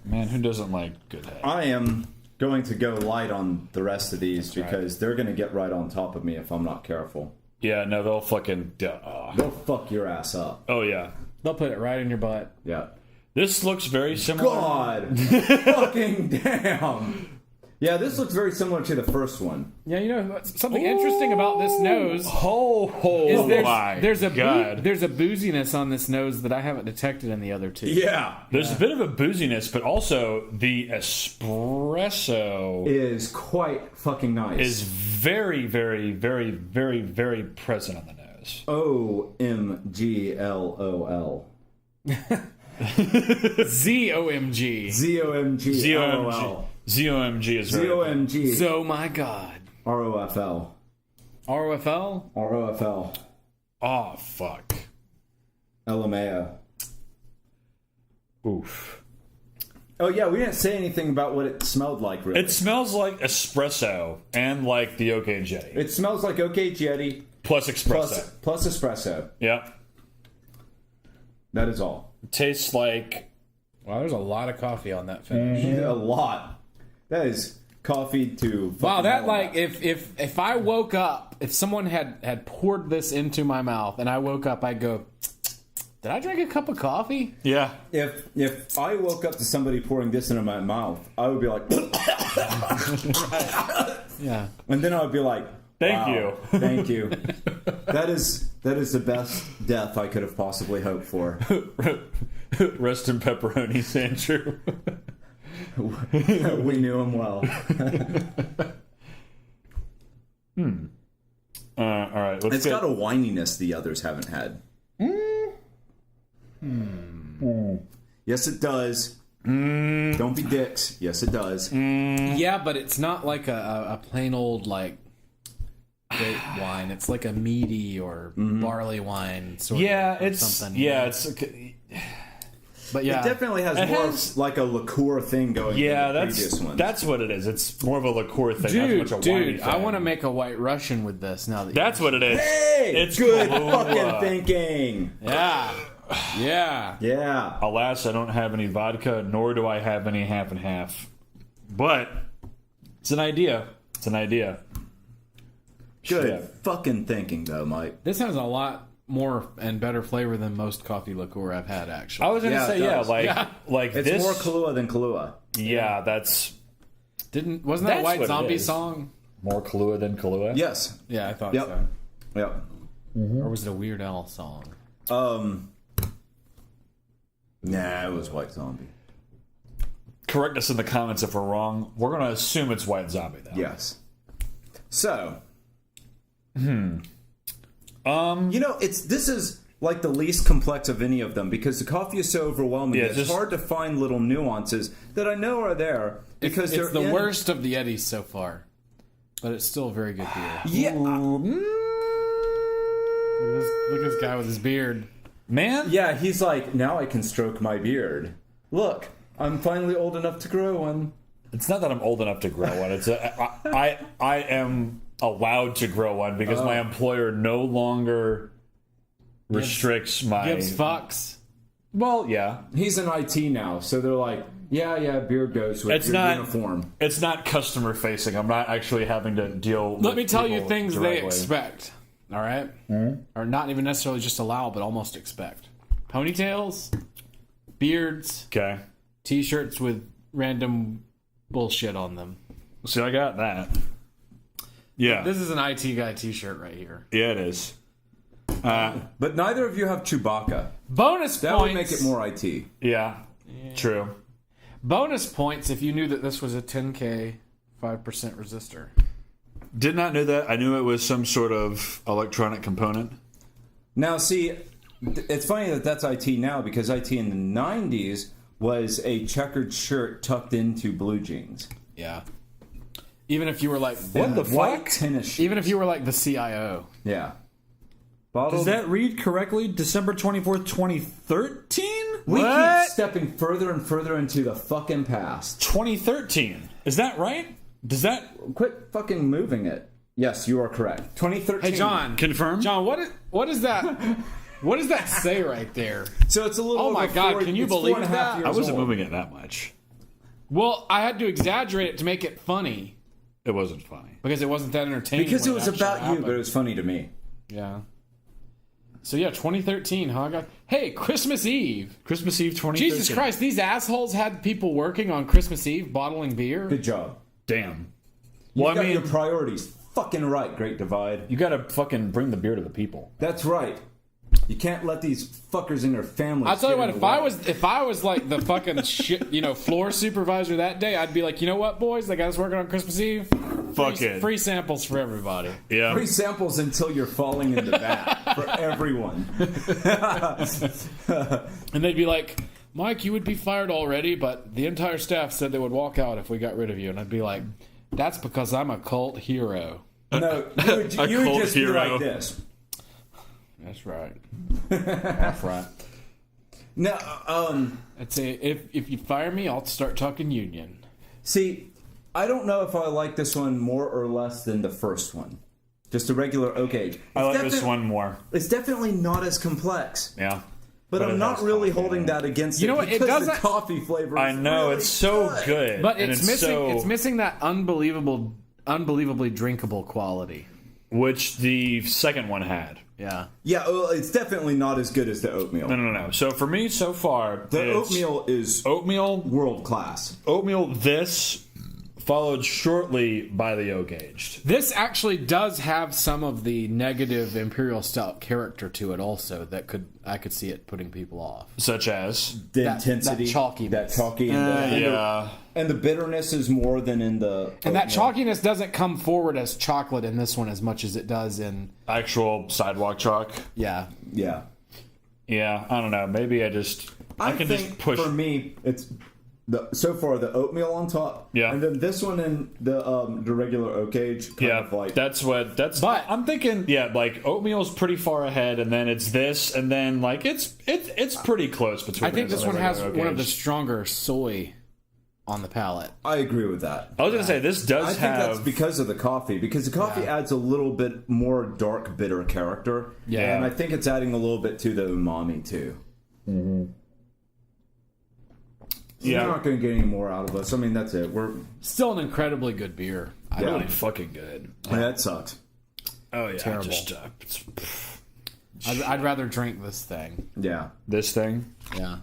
Speaker 2: Man, who doesn't like good head?
Speaker 3: I am going to go light on the rest of these because they're going to get right on top of me if I'm not careful.
Speaker 2: Yeah, no, they'll fucking...
Speaker 3: They'll fuck your ass up.
Speaker 2: Oh, yeah.
Speaker 4: They'll put it right in your butt.
Speaker 3: Yeah.
Speaker 2: This looks very similar.
Speaker 3: God! Fucking damn! Yeah, this looks very similar to the first one.
Speaker 4: Yeah, you know something interesting about this nose
Speaker 2: Oh,
Speaker 4: is
Speaker 2: my
Speaker 4: there's a
Speaker 2: God.
Speaker 4: there's a booziness on this nose that I haven't detected in the other two.
Speaker 3: Yeah.
Speaker 2: There's a bit of a booziness, but also the espresso
Speaker 3: Is quite fucking nice.
Speaker 2: is very, very, very, very, very present on the nose.
Speaker 3: OMGLOL.
Speaker 4: ZOMG.
Speaker 3: ZOMG.
Speaker 2: ZOMG. ZOMG is very...
Speaker 3: ZOMG.
Speaker 4: So my God.
Speaker 3: ROFL.
Speaker 4: ROFL.
Speaker 3: ROFL.
Speaker 2: Oh, fuck.
Speaker 3: LMAO.
Speaker 2: Oof.
Speaker 3: Oh, yeah, we didn't say anything about what it smelled like, really.
Speaker 2: It smells like espresso and like the Oak Aged Yeti.
Speaker 3: It smells like Oak Aged Yeti
Speaker 2: Plus espresso.
Speaker 3: plus espresso.
Speaker 2: Yeah.
Speaker 3: That is all.
Speaker 2: It tastes like...
Speaker 4: Wow, there's a lot of coffee on that finish.
Speaker 3: A lot. That is coffee to...
Speaker 4: Wow,
Speaker 3: fucking
Speaker 4: that
Speaker 3: hell
Speaker 4: like
Speaker 3: about.
Speaker 4: if I woke up, if someone had poured this into my mouth and I woke up, I'd go, did I drink a cup of coffee?
Speaker 2: Yeah.
Speaker 3: If I woke up to somebody pouring this into my mouth, I would be like...
Speaker 4: Yeah.
Speaker 3: And then I would be like...
Speaker 2: Thank
Speaker 3: wow,
Speaker 2: you.
Speaker 3: Thank you. That is the best death I could have possibly hoped for.
Speaker 2: Rest in pepperonis, Andrew.
Speaker 3: We knew him well.
Speaker 2: All right, let's
Speaker 3: It's got a whininess the others haven't had. Yes, it does. Don't be dicks. Yes, it does.
Speaker 4: Yeah, but it's not like a plain old like grape wine. It's like a meaty or barley wine sort of.
Speaker 2: Yeah,
Speaker 4: or
Speaker 2: it's
Speaker 4: something.
Speaker 2: yeah, it's
Speaker 4: But yeah,
Speaker 3: It definitely has
Speaker 2: It
Speaker 3: more
Speaker 2: has-
Speaker 3: of like a liqueur thing going
Speaker 2: yeah,
Speaker 3: than the previous ones.
Speaker 2: that's what it is. It's more of a liqueur thing,
Speaker 4: dude,
Speaker 2: not so much a winey
Speaker 4: dude,
Speaker 2: thing.
Speaker 4: I want to make a White Russian with this now that
Speaker 2: That's what it is.
Speaker 3: Hey!
Speaker 2: It's
Speaker 3: good
Speaker 2: Kahlua.
Speaker 3: fucking thinking.
Speaker 4: Yeah, yeah.
Speaker 3: Yeah.
Speaker 2: Alas, I don't have any vodka, nor do I have any half and half. But it's an idea. It's an idea.
Speaker 3: Good
Speaker 2: Yeah.
Speaker 3: fucking thinking, though, Mike.
Speaker 4: This has a lot more and better flavor than most coffee liqueur I've had. Actually,
Speaker 2: I was gonna
Speaker 3: Yeah,
Speaker 2: say
Speaker 3: it
Speaker 2: yeah,
Speaker 3: does.
Speaker 2: like
Speaker 3: It's
Speaker 2: this.
Speaker 3: more Kahlua than Kahlua.
Speaker 2: Yeah, that's
Speaker 4: wasn't that
Speaker 2: That's
Speaker 4: White
Speaker 2: what it
Speaker 4: Zombie
Speaker 2: is.
Speaker 4: song?
Speaker 2: more Kahlua than Kahlua.
Speaker 3: Yes.
Speaker 4: Yeah, I thought
Speaker 3: Yep.
Speaker 4: so.
Speaker 3: Yep.
Speaker 4: Or was it a Weird Al song?
Speaker 3: Nah, it was White Zombie.
Speaker 2: Correct us in the comments if we're wrong. We're gonna assume it's White Zombie though.
Speaker 3: Yes. So.
Speaker 2: Um.
Speaker 3: You know, this is like the least complex of any of them because the coffee is so overwhelming.
Speaker 2: Yeah,
Speaker 3: It's
Speaker 2: just-
Speaker 3: hard to find little nuances that I know are there because
Speaker 4: It's
Speaker 3: they're
Speaker 4: the
Speaker 3: in-
Speaker 4: worst of the Yetis so far, but it's still a very good beer.
Speaker 3: Yeah.
Speaker 4: Look at this guy with his beard.
Speaker 2: Man,
Speaker 3: Yeah, he's like, now I can stroke my beard. Look, I'm finally old enough to grow one.
Speaker 2: It's not that I'm old enough to grow one. It's I am allowed to grow one because my employer no longer restricts my...
Speaker 4: Gives fucks.
Speaker 2: Well, yeah.
Speaker 3: He's in IT now, so they're like, yeah, beard goes with your uniform.
Speaker 2: It's not customer facing. I'm not actually having to deal with
Speaker 4: Let me tell you
Speaker 2: people
Speaker 4: things
Speaker 2: directly.
Speaker 4: they expect. All right? Or not even necessarily just allow, but almost expect. Ponytails, beards,
Speaker 2: Okay.
Speaker 4: t-shirts with random bullshit on them.
Speaker 2: See, I got that. Yeah.
Speaker 4: This is an IT guy t-shirt right here.
Speaker 2: Yeah, it is.
Speaker 3: But neither of you have Chewbacca.
Speaker 4: Bonus
Speaker 3: That
Speaker 4: points.
Speaker 3: would make it more IT.
Speaker 2: Yeah. True.
Speaker 4: Bonus points if you knew that this was a 10K 5% resistor.
Speaker 2: Did not know that. I knew it was some sort of electronic component.
Speaker 3: Now, see, it's funny that that's IT now because IT in the 90s was a checkered shirt tucked into blue jeans.
Speaker 4: Yeah. Even if you were like
Speaker 2: What the
Speaker 3: White
Speaker 2: fuck?
Speaker 3: tennis shoes.
Speaker 4: even if you were like the CIO.
Speaker 3: Yeah.
Speaker 2: Does that read correctly? December 24th, 2013?
Speaker 3: We
Speaker 2: What?
Speaker 3: keep stepping further and further into the fucking past.
Speaker 2: 2013. Is that right? Does that
Speaker 3: Quit fucking moving it. Yes, you are correct. 2013.
Speaker 4: Hey John.
Speaker 2: confirm?
Speaker 4: John, what is that? What does that say right there?
Speaker 3: So it's a little.
Speaker 4: Oh my
Speaker 3: over
Speaker 4: God,
Speaker 3: four-
Speaker 4: can you
Speaker 3: it's
Speaker 4: believe
Speaker 3: 4.5
Speaker 4: that?
Speaker 3: years
Speaker 2: I wasn't
Speaker 3: old.
Speaker 2: moving it that much.
Speaker 4: Well, I had to exaggerate it to make it funny
Speaker 2: It wasn't funny.
Speaker 4: because it wasn't that entertaining.
Speaker 3: Because
Speaker 4: when
Speaker 3: it was
Speaker 4: actually
Speaker 3: about you,
Speaker 4: happened.
Speaker 3: but it was funny to me.
Speaker 4: Yeah. So yeah, 2013, huh? Hey, Christmas Eve.
Speaker 2: Christmas Eve 2013.
Speaker 4: Jesus Christ, these assholes had people working on Christmas Eve bottling beer.
Speaker 3: Good job.
Speaker 2: Damn.
Speaker 3: You
Speaker 2: Well,
Speaker 3: got
Speaker 2: I mean,
Speaker 3: your priorities fucking right, Great Divide.
Speaker 2: you gotta fucking bring the beer to the people.
Speaker 3: That's right. You can't let these fuckers and their families.
Speaker 4: I'll tell you
Speaker 3: get
Speaker 4: what,
Speaker 3: in
Speaker 4: if
Speaker 3: the
Speaker 4: I
Speaker 3: way.
Speaker 4: was like the fucking floor supervisor that day, I'd be like, you know what, boys, they got us working on Christmas Eve.
Speaker 2: Fuck it.
Speaker 4: Free samples for everybody.
Speaker 2: Yeah.
Speaker 3: Free samples until you're falling into that for everyone.
Speaker 4: And they'd be like, Mike, you would be fired already, but the entire staff said they would walk out if we got rid of you. And I'd be like, that's because I'm a cult hero.
Speaker 3: No, you would
Speaker 2: A cult
Speaker 3: just be
Speaker 2: hero.
Speaker 3: like this.
Speaker 4: That's right.
Speaker 2: That's right.
Speaker 3: No,
Speaker 4: I'd say, if you fire me, I'll start talking union.
Speaker 3: see, I don't know if I like this one more or less than the first one. Just a regular Oak Aged.
Speaker 2: I like this
Speaker 3: defi-
Speaker 2: one more.
Speaker 3: It's definitely not as complex.
Speaker 2: Yeah.
Speaker 3: But I'm
Speaker 2: it
Speaker 3: not
Speaker 2: has
Speaker 3: really
Speaker 2: coffee
Speaker 3: holding
Speaker 2: in it.
Speaker 3: that against
Speaker 4: You know
Speaker 3: it
Speaker 4: what, it
Speaker 3: because the
Speaker 4: doesn't-
Speaker 3: coffee flavor is
Speaker 2: I know,
Speaker 3: really
Speaker 2: it's so good.
Speaker 4: But
Speaker 2: and
Speaker 4: it's missing.
Speaker 2: so-
Speaker 4: It's missing that unbelievably drinkable quality.
Speaker 2: which the second one had.
Speaker 4: Yeah.
Speaker 3: Yeah, well, it's definitely not as good as the oatmeal.
Speaker 2: No. So for me, so far,
Speaker 3: The
Speaker 2: it's
Speaker 3: oatmeal is
Speaker 2: oatmeal,
Speaker 3: world class.
Speaker 2: this, followed shortly by the Oak Aged.
Speaker 4: This actually does have some of the negative imperial stout character to it, also that I could see it putting people off.
Speaker 2: Such as,
Speaker 3: The
Speaker 4: That
Speaker 3: intensity,
Speaker 4: chalkiness.
Speaker 3: that chalky, and
Speaker 2: yeah.
Speaker 3: and the bitterness is more than in the.
Speaker 4: And that
Speaker 3: oatmeal.
Speaker 4: chalkiness doesn't come forward as chocolate in this one as much as it does in
Speaker 2: Actual sidewalk chalk.
Speaker 4: yeah.
Speaker 3: Yeah,
Speaker 2: Yeah, I don't know. Maybe I can
Speaker 3: think
Speaker 2: just push.
Speaker 3: For me, it's so far the oatmeal on top.
Speaker 2: Yeah.
Speaker 3: and then this one and the regular Oak Aged. Kind
Speaker 2: Yeah,
Speaker 3: of like
Speaker 2: that's.
Speaker 4: But-
Speaker 2: I'm thinking, yeah, like oatmeal's pretty far ahead, and then it's this, and then like it's pretty close between.
Speaker 4: I think this one has
Speaker 2: Oak
Speaker 4: one of the
Speaker 2: Aged.
Speaker 4: stronger soy on the palate.
Speaker 3: I agree with that.
Speaker 2: I was gonna say this does
Speaker 3: I think
Speaker 2: have.
Speaker 3: that's because of the coffee. Because the coffee adds a little bit more dark, bitter character.
Speaker 4: Yeah.
Speaker 3: and I think it's adding a little bit to the umami too.
Speaker 2: Yeah.
Speaker 3: You're not going to get any more out of us. I mean, that's it. We're
Speaker 4: Still an incredibly good beer.
Speaker 3: Yeah.
Speaker 2: really fucking good.
Speaker 3: that sucks.
Speaker 2: Oh yeah,
Speaker 4: Terrible. I'd rather drink this thing.
Speaker 3: Yeah.
Speaker 2: This thing.
Speaker 4: Yeah.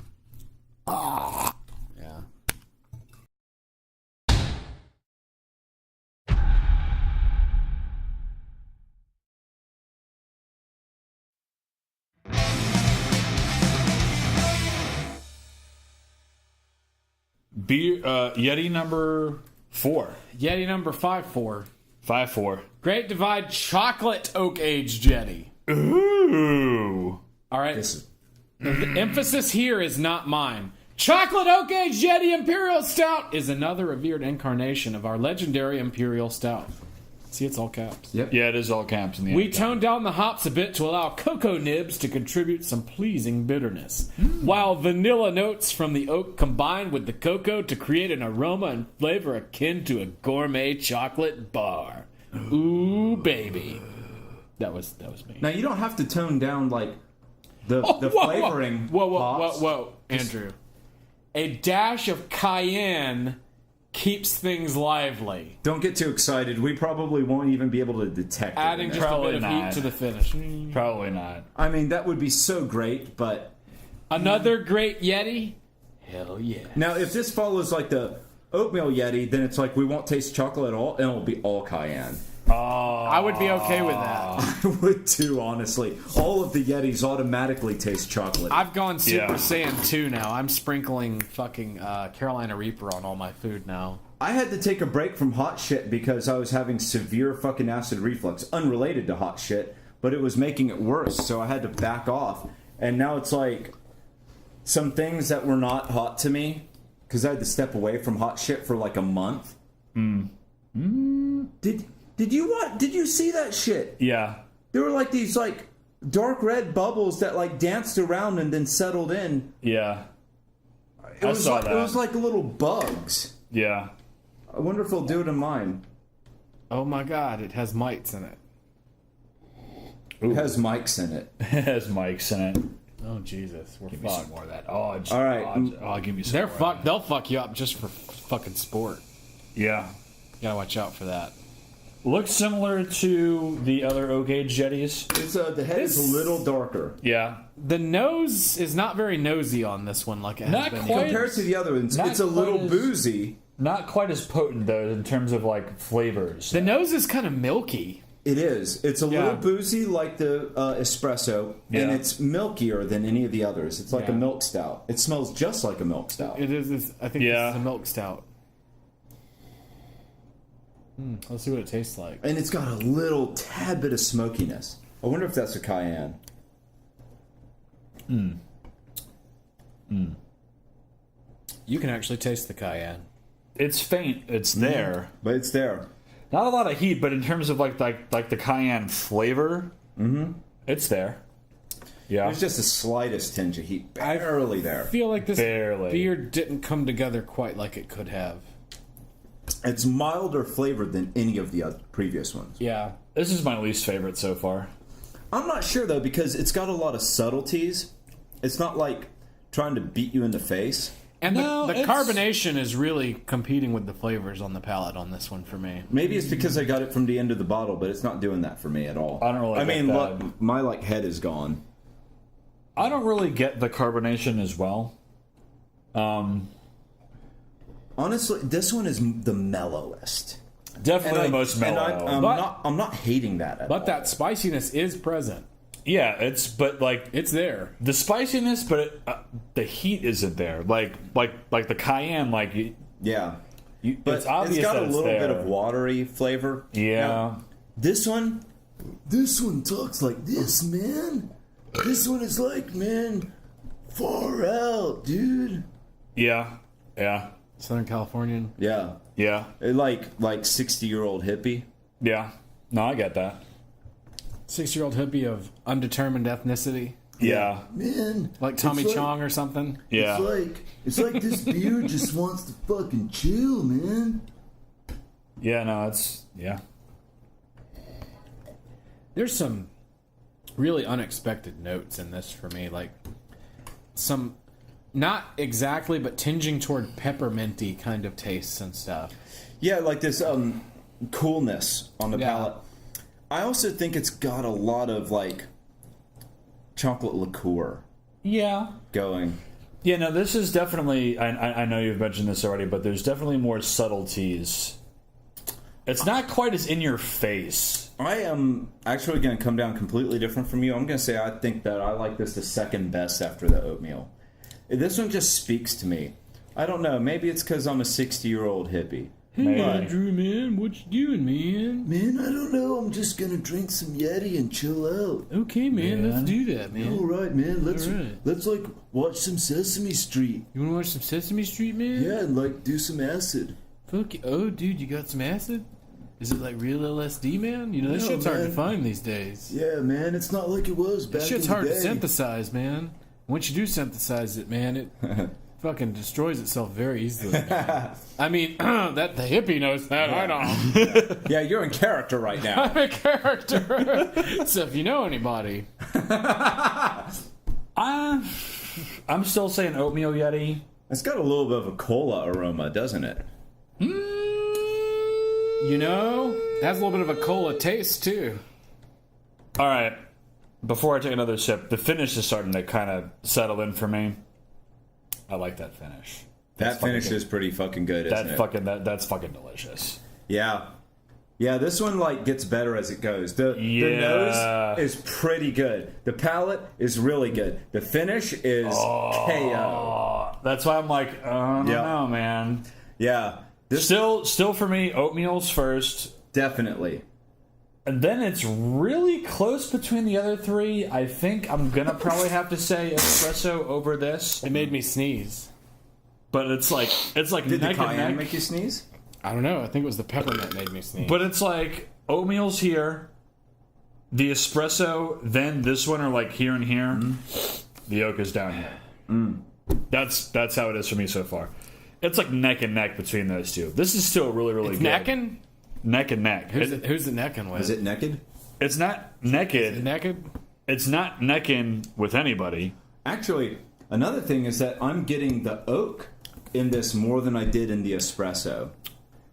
Speaker 4: Yeah.
Speaker 2: Beer, Yeti number 4.
Speaker 4: Yeti number 5-4.
Speaker 2: 5-4.
Speaker 4: Great Divide Chocolate Oak Aged Yeti.
Speaker 2: Ooh.
Speaker 4: All right. The emphasis here is not mine. Chocolate Oak Aged Yeti Imperial Stout is another revered incarnation of our legendary Imperial Stout. See, it's all caps.
Speaker 3: Yep.
Speaker 2: Yeah, it is all caps in the
Speaker 4: We
Speaker 2: end.
Speaker 4: toned down the hops a bit to allow cocoa nibs to contribute some pleasing bitterness, while vanilla notes from the oak combined with the cocoa to create an aroma and flavor akin to a gourmet chocolate bar. Ooh, baby. That was me.
Speaker 3: Now you don't have to tone down like the
Speaker 4: Whoa,
Speaker 3: flavoring.
Speaker 4: Whoa, Andrew. A dash of cayenne keeps things lively.
Speaker 3: Don't get too excited. We probably won't even be able to detect it.
Speaker 4: Adding just a
Speaker 2: Probably
Speaker 4: bit of
Speaker 2: not.
Speaker 4: heat to the finish.
Speaker 2: Probably not.
Speaker 3: I mean, that would be so great, but
Speaker 4: Another great Yeti? Hell yeah.
Speaker 3: now if this follows like the Oatmeal Yeti, then it's like we won't taste chocolate at all, and it'll be all cayenne.
Speaker 4: I would be okay with that.
Speaker 3: I would too, honestly. All of the Yetis automatically taste chocolate.
Speaker 4: I've gone Super
Speaker 2: Yeah.
Speaker 4: Saiyan 2 now. I'm sprinkling fucking Carolina Reaper on all my food now.
Speaker 3: I had to take a break from hot shit because I was having severe fucking acid reflux, unrelated to hot shit, but it was making it worse, so I had to back off. And now it's like some things that were not hot to me, because I had to step away from hot shit for like a month. Did you see that shit?
Speaker 2: Yeah.
Speaker 3: There were like these like dark red bubbles that like danced around and then settled in.
Speaker 2: Yeah.
Speaker 3: It was
Speaker 2: saw
Speaker 3: like,
Speaker 2: that.
Speaker 3: It was like little bugs.
Speaker 2: Yeah.
Speaker 3: I wonder if they'll do it in mine.
Speaker 4: Oh my god, it has mites in it.
Speaker 3: It has mics in it.
Speaker 2: It has mics in it.
Speaker 4: Oh Jesus, we're
Speaker 2: Give me some
Speaker 4: fucked.
Speaker 2: more of that. Oh, just,
Speaker 3: All right.
Speaker 2: I'll give you some
Speaker 4: They're
Speaker 2: more of
Speaker 4: fucked.
Speaker 2: that.
Speaker 4: They'll fuck you up just for fucking sport.
Speaker 2: Yeah.
Speaker 4: You gotta watch out for that.
Speaker 2: Looks similar to the other Oak Aged Yetis.
Speaker 3: It's the head is a little darker
Speaker 2: Yeah.
Speaker 4: The nose is not very nosy on this one, like it has
Speaker 2: Not
Speaker 4: been.
Speaker 2: quite.
Speaker 3: compared to the other ones.
Speaker 2: Not
Speaker 3: It's a little
Speaker 2: quite as-
Speaker 3: boozy.
Speaker 2: Not quite as potent, though, in terms of, like, flavors.
Speaker 4: The nose is kind of milky.
Speaker 3: It is. It's a
Speaker 4: Yeah.
Speaker 3: little boozy like the espresso, and
Speaker 2: Yeah.
Speaker 3: it's milkier than any of the others. It's like a
Speaker 4: Yeah.
Speaker 3: milk stout. It smells just like a milk stout.
Speaker 4: It is. I think
Speaker 2: Yeah.
Speaker 4: this is a milk stout. Let's see what it tastes like.
Speaker 3: And it's got a little tad bit of smokiness. I wonder if that's a cayenne.
Speaker 4: You can actually taste the cayenne.
Speaker 2: It's faint. It's there.
Speaker 3: But it's there.
Speaker 2: Not a lot of heat, but in terms of, like the cayenne flavor, it's there. Yeah.
Speaker 3: There's just the slightest tinge of heat. Barely there.
Speaker 4: I feel like this
Speaker 2: Barely.
Speaker 4: beer didn't come together quite like it could have.
Speaker 3: It's milder flavored than any of the other previous ones.
Speaker 4: Yeah.
Speaker 2: This is my least favorite so far.
Speaker 3: I'm not sure, though, because it's got a lot of subtleties. It's not like trying to beat you in the face.
Speaker 4: And
Speaker 2: No,
Speaker 4: the
Speaker 2: it's-
Speaker 4: carbonation is really competing with the flavors on the palate on this one for me.
Speaker 3: Maybe it's because I got it from the end of the bottle, but it's not doing that for me at all.
Speaker 2: I don't really
Speaker 3: I
Speaker 2: get
Speaker 3: mean,
Speaker 2: that.
Speaker 3: look, my like head is gone.
Speaker 2: I don't really get the carbonation as well.
Speaker 3: Honestly, this one is the mellowest.
Speaker 2: Definitely the most mellow.
Speaker 3: I'm not hating that at all.
Speaker 4: But that spiciness is present.
Speaker 2: Yeah, but like
Speaker 4: It's there.
Speaker 2: the spiciness, but the heat isn't there. Like the cayenne, like
Speaker 3: Yeah.
Speaker 2: it's
Speaker 3: But
Speaker 2: obvious
Speaker 3: it's got
Speaker 2: that
Speaker 3: a
Speaker 2: it's
Speaker 3: little bit
Speaker 2: there.
Speaker 3: of watery flavor.
Speaker 2: Yeah.
Speaker 3: Now, this one talks like this, man. This one is like, man, far out, dude.
Speaker 2: Yeah,
Speaker 4: Southern Californian.
Speaker 3: Yeah.
Speaker 2: yeah,
Speaker 3: Like 60-year-old hippie.
Speaker 2: yeah. No, I get that.
Speaker 4: 6-year-old hippie of undetermined ethnicity.
Speaker 2: Yeah,
Speaker 3: Man.
Speaker 4: Like Tommy
Speaker 3: it's like-
Speaker 4: Chong or something.
Speaker 2: yeah.
Speaker 3: It's like this beer just wants to fucking chill, man.
Speaker 2: Yeah, no, it's yeah.
Speaker 4: There's some really unexpected notes in this for me. Like some, not exactly, but tinging toward pepperminty kind of tastes and stuff.
Speaker 3: Yeah, like this coolness on the
Speaker 4: Yeah.
Speaker 3: palate. I also think it's got a lot of like chocolate liqueur
Speaker 2: Yeah.
Speaker 3: going.
Speaker 2: Yeah, no, this is definitely. I know you've mentioned this already, but there's definitely more subtleties. It's not quite as in your face.
Speaker 3: I am actually going to come down completely different from you. I'm going to say I think that I like this the second best after the oatmeal. This one just speaks to me. I don't know. Maybe it's because I'm a 60-year-old hippie.
Speaker 2: Maybe.
Speaker 4: Andrew, man, what you doing, man?
Speaker 3: Man, I don't know. I'm just going to drink some Yeti and chill out.
Speaker 4: Okay, man, let's do that, man.
Speaker 3: All right, man. Let's
Speaker 4: All right.
Speaker 3: let's like watch some Sesame Street.
Speaker 4: You want to watch some Sesame Street, man?
Speaker 3: Yeah, and like do some acid.
Speaker 4: Fuck you. Oh, dude, you got some acid? Is it like real LSD, man? You know, that shit's hard to find these days.
Speaker 3: Yeah, man, it's not like it was back
Speaker 4: That shit's hard to synthesize, man. Once you do synthesize it, man, it fucking destroys itself very easily. I mean, the hippie knows that. I don't.
Speaker 3: Yeah, you're in character right now.
Speaker 4: I'm a character. So if you know anybody.
Speaker 2: I'm still saying Oatmeal Yeti.
Speaker 3: It's got a little bit of a cola aroma, doesn't it?
Speaker 4: You know, it has a little bit of a cola taste, too.
Speaker 2: All right. Before I take another sip, the finish is starting to kind of settle in for me. I like that finish.
Speaker 3: That finish is pretty fucking good, isn't it?
Speaker 2: That's fucking delicious.
Speaker 3: Yeah. Yeah, this one like gets better as it goes. The nose is pretty good. The palate is really good. The finish is KO.
Speaker 2: That's why I'm like, I don't know, man.
Speaker 3: Yeah.
Speaker 2: Still for me, oatmeal's first.
Speaker 3: Definitely.
Speaker 2: And then it's really close between the other three. I think I'm gonna probably have to say espresso over this.
Speaker 4: It made me sneeze.
Speaker 2: But it's like
Speaker 3: Did
Speaker 2: neck
Speaker 3: the
Speaker 2: and
Speaker 3: cayenne
Speaker 2: neck.
Speaker 3: make you sneeze?
Speaker 4: I don't know. I think it was the peppermint made me sneeze.
Speaker 2: But it's like oatmeal's here, the espresso, then this one are like here and here. The oak is down here. That's how it is for me so far. It's like neck and neck between those two. This is still really, really good.
Speaker 4: necking?
Speaker 2: Neck and neck.
Speaker 4: Who's the necking with?
Speaker 3: Is it naked?
Speaker 2: It's not naked.
Speaker 4: Naked?
Speaker 2: It's not necking with anybody.
Speaker 3: Actually, another thing is that I'm getting the oak in this more than I did in the espresso.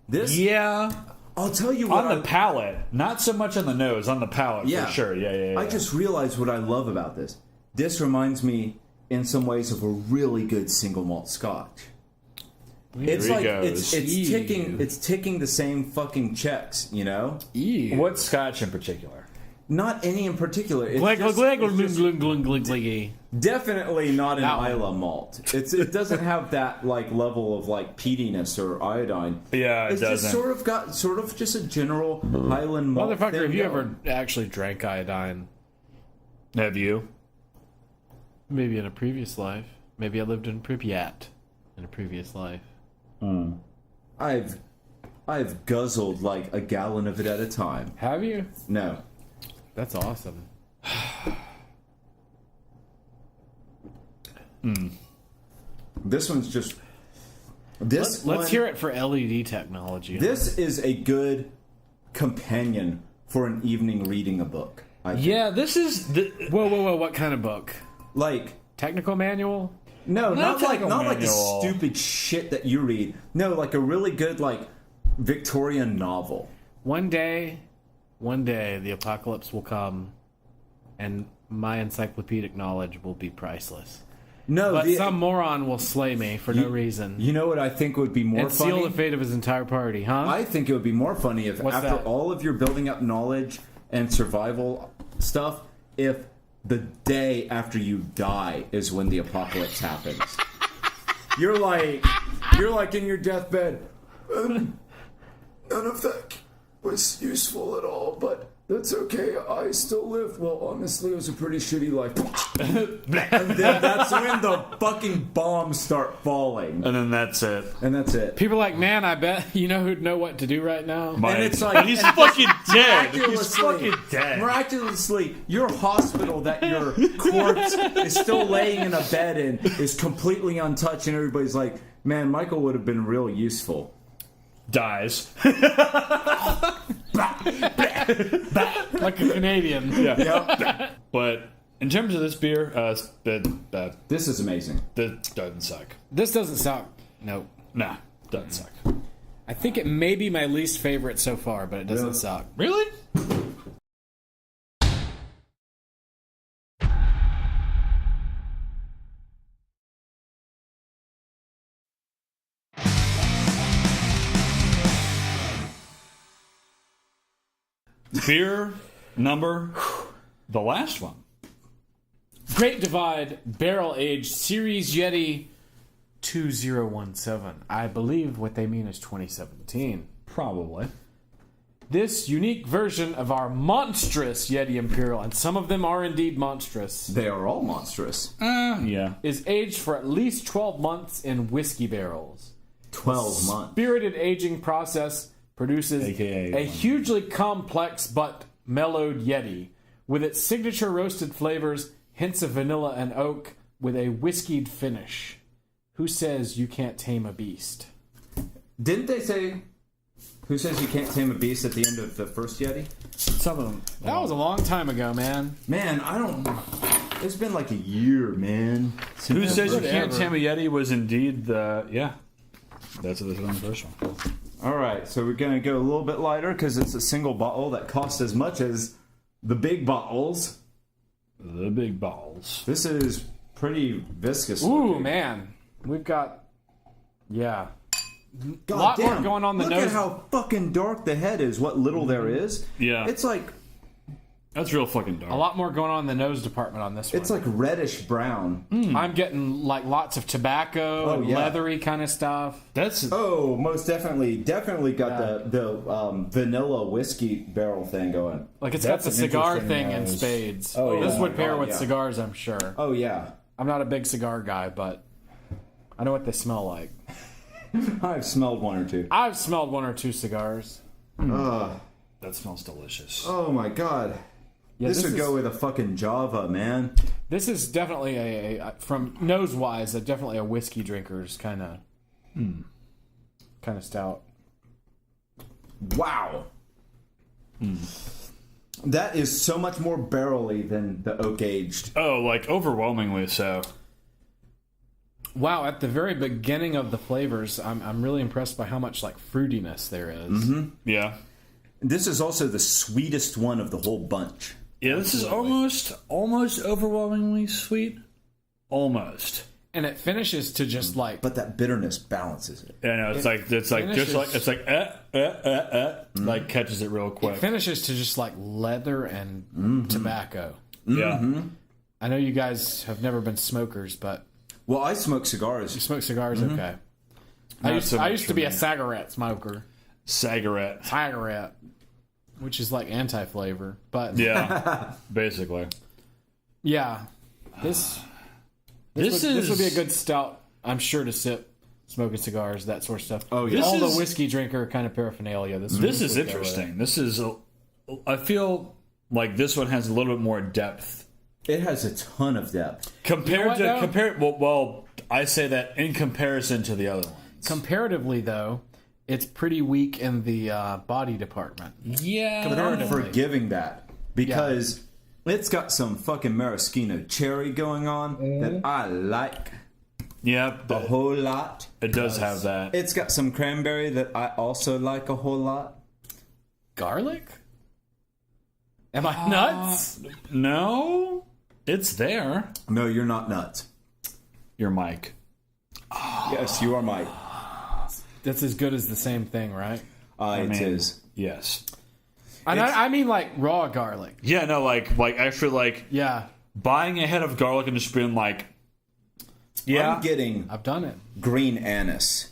Speaker 3: This,
Speaker 2: Yeah.
Speaker 3: I'll tell you what.
Speaker 2: On the palate. Not so much on the nose. On the palate,
Speaker 3: Yeah.
Speaker 2: for sure. Yeah.
Speaker 3: I just realized what I love about this. This reminds me, in some ways, of a really good single malt Scotch. It's
Speaker 2: he
Speaker 3: like
Speaker 2: goes.
Speaker 3: it's ticking the same fucking checks, you know.
Speaker 2: What scotch in particular?
Speaker 3: Not any in particular. It's
Speaker 4: Glig,
Speaker 3: just-
Speaker 4: glig,
Speaker 3: it's just
Speaker 4: glig, glig, glig, glig.
Speaker 3: definitely not an
Speaker 4: That one.
Speaker 3: Isla malt. It doesn't have that like level of like peatiness or iodine.
Speaker 2: Yeah, it
Speaker 3: It's
Speaker 2: doesn't.
Speaker 3: just sort of just a general Highland malt.
Speaker 4: Motherfucker,
Speaker 3: thing
Speaker 4: have you
Speaker 3: going.
Speaker 4: ever actually drank iodine?
Speaker 2: Have you?
Speaker 4: Maybe in a previous life. Maybe I lived in Pripyat in a previous life.
Speaker 3: I've guzzled like a gallon of it at a time.
Speaker 4: Have you?
Speaker 3: No.
Speaker 4: That's awesome.
Speaker 3: This one's just this
Speaker 4: Let's
Speaker 3: one-
Speaker 4: hear it for LED technology.
Speaker 3: This is a good companion for an evening reading a book. I think.
Speaker 2: Yeah, this is...
Speaker 4: Whoa, what kind of book?
Speaker 3: Like
Speaker 4: Technical manual?
Speaker 3: no, not like the
Speaker 2: manual.
Speaker 3: stupid shit that you read. No, like a really good like Victorian novel.
Speaker 4: One day, the apocalypse will come, and my encyclopedic knowledge will be priceless.
Speaker 3: No,
Speaker 4: But some moron will slay me for no reason
Speaker 3: You know what I think would be more
Speaker 4: and
Speaker 3: funny?
Speaker 4: seal the fate of his entire party, huh?
Speaker 3: I think it would be more funny if
Speaker 4: What's
Speaker 3: after
Speaker 4: that?
Speaker 3: all of your building up knowledge and survival stuff, if the day after you die is when the apocalypse happens. You're like in your deathbed. None of that was useful at all, but that's okay. I still live. Well, honestly, it was a pretty shitty life. And then that's when the fucking bombs start falling.
Speaker 2: And then that's it.
Speaker 3: And that's it.
Speaker 4: People are like, man, I bet you know who'd know what to do right now?
Speaker 3: And it's like
Speaker 2: he's
Speaker 3: and
Speaker 2: fucking dead. He's
Speaker 3: miraculously-
Speaker 2: fucking dead.
Speaker 3: Miraculously, your hospital that your corpse is still laying in a bed in is completely untouched, and everybody's like, man, Michael would have been real useful.
Speaker 2: Dies.
Speaker 4: Like a Canadian.
Speaker 3: Yeah.
Speaker 2: But in terms of this beer,
Speaker 3: This is amazing.
Speaker 2: that doesn't suck.
Speaker 4: This doesn't suck. Nope.
Speaker 2: Nah, doesn't suck.
Speaker 4: I think it may be my least favorite so far, but it doesn't
Speaker 3: Really?
Speaker 4: suck.
Speaker 2: Really? Beer number, the last one.
Speaker 4: Great Divide Barrel-Aged Series Yeti 2017. I believe what they mean is 2017.
Speaker 2: Probably.
Speaker 4: This unique version of our monstrous Yeti Imperial, and some of them are indeed monstrous,
Speaker 3: They are all monstrous.
Speaker 2: Yeah.
Speaker 4: is aged for at least 12 months in whiskey barrels.
Speaker 3: 12 months.
Speaker 4: Spirited aging process produces
Speaker 2: AKA
Speaker 4: a hugely complex but mellowed Yeti with its signature roasted flavors, hints of vanilla and oak, with a whiskeyed finish. Who says you can't tame a beast?
Speaker 3: Didn't they say, who says you can't tame a beast at the end of the first Yeti?
Speaker 2: Some of them.
Speaker 4: That was a long time ago, man.
Speaker 3: Man, I don't... It's been like a year, man.
Speaker 2: Who says you can't
Speaker 4: Whatever.
Speaker 2: tame a Yeti was indeed the... Yeah. That's on the first one.
Speaker 3: All right, so we're going to go a little bit lighter because it's a single bottle that costs as much as the big bottles.
Speaker 2: The big balls.
Speaker 3: This is pretty viscous.
Speaker 4: Ooh,
Speaker 3: looking.
Speaker 4: man. We've got... Yeah.
Speaker 3: God
Speaker 4: a lot more
Speaker 3: damn.
Speaker 4: going on the
Speaker 3: Look
Speaker 4: nose.
Speaker 3: at how fucking dark the head is, what little there is.
Speaker 2: Yeah.
Speaker 3: It's like
Speaker 2: That's real fucking dark.
Speaker 4: A lot more going on in the nose department on this one.
Speaker 3: it's like reddish brown.
Speaker 4: I'm getting like lots of tobacco and
Speaker 3: yeah.
Speaker 4: leathery kind of stuff.
Speaker 2: That's...
Speaker 3: Oh, most definitely got the vanilla whiskey barrel thing going.
Speaker 4: Like it's
Speaker 2: That's
Speaker 4: got the
Speaker 2: an
Speaker 4: cigar
Speaker 2: interesting
Speaker 4: thing in
Speaker 2: nose.
Speaker 4: spades.
Speaker 2: Oh,
Speaker 4: This
Speaker 2: yeah.
Speaker 4: would pair
Speaker 3: Oh,
Speaker 4: with
Speaker 3: yeah.
Speaker 4: cigars, I'm sure.
Speaker 3: Oh yeah.
Speaker 4: I'm not a big cigar guy, but I know what they smell like.
Speaker 3: I've smelled one or two.
Speaker 4: I've smelled one or two cigars.
Speaker 3: Ugh.
Speaker 2: That smells delicious.
Speaker 3: Oh my god.
Speaker 4: Yeah,
Speaker 3: this would
Speaker 4: is,
Speaker 3: go with a fucking Java, man.
Speaker 4: This is definitely a from nose wise, definitely a whiskey drinker's kind of stout.
Speaker 3: Wow. That is so much more barrel-y than the oak aged.
Speaker 2: Oh, like overwhelmingly so.
Speaker 4: Wow, at the very beginning of the flavors, I'm really impressed by how much like fruitiness there is.
Speaker 2: Yeah.
Speaker 3: This is also the sweetest one of the whole bunch.
Speaker 2: Yeah, this is almost overwhelmingly sweet. Almost.
Speaker 4: And it finishes to just like
Speaker 3: But that bitterness balances it.
Speaker 2: Yeah, no, it's like like catches it real quick.
Speaker 4: finishes to just like leather and tobacco.
Speaker 2: Yeah.
Speaker 4: I know you guys have never been smokers, but
Speaker 3: Well, I smoke
Speaker 4: you
Speaker 3: cigars.
Speaker 4: smoke cigars, okay.
Speaker 2: Not
Speaker 4: I
Speaker 2: so much
Speaker 4: used to
Speaker 2: for
Speaker 4: be
Speaker 2: me.
Speaker 4: a cigarette smoker.
Speaker 2: Cigarette.
Speaker 4: Cigarette, which is like anti-flavor, but
Speaker 2: Yeah. Basically.
Speaker 4: yeah, this would be a good stout, I'm sure, to sip, smoking cigars, that sort of stuff.
Speaker 3: Oh, yeah.
Speaker 4: All
Speaker 2: This
Speaker 4: the
Speaker 2: is-
Speaker 4: whiskey drinker kind of paraphernalia. This
Speaker 2: This
Speaker 4: would
Speaker 2: is
Speaker 4: go with it.
Speaker 2: interesting. This is I feel like this one has a little bit more depth
Speaker 3: It has a ton of depth.
Speaker 2: compared
Speaker 4: You know what, though?
Speaker 2: well, I say that in comparison to the other ones.
Speaker 4: Comparatively, though, it's pretty weak in the body department.
Speaker 2: Yeah.
Speaker 3: But I'm forgiving that because it's got some fucking maraschino cherry going on that I like
Speaker 2: Yeah,
Speaker 3: a whole lot.
Speaker 2: it does have that.
Speaker 3: It's got some cranberry that I also like a whole lot.
Speaker 4: Garlic? Am I nuts?
Speaker 2: No, it's there.
Speaker 3: No, you're not nuts.
Speaker 2: Your mic.
Speaker 3: Yes, you are Mike.
Speaker 4: That's as good as the same thing, right?
Speaker 3: It
Speaker 2: mean-
Speaker 3: is.
Speaker 2: Yes.
Speaker 4: And I mean like raw garlic.
Speaker 2: Yeah, no, like actually like
Speaker 4: Yeah,
Speaker 2: buying a head of garlic and just being like, yeah,
Speaker 3: I'm getting
Speaker 4: I've done it.
Speaker 3: green anise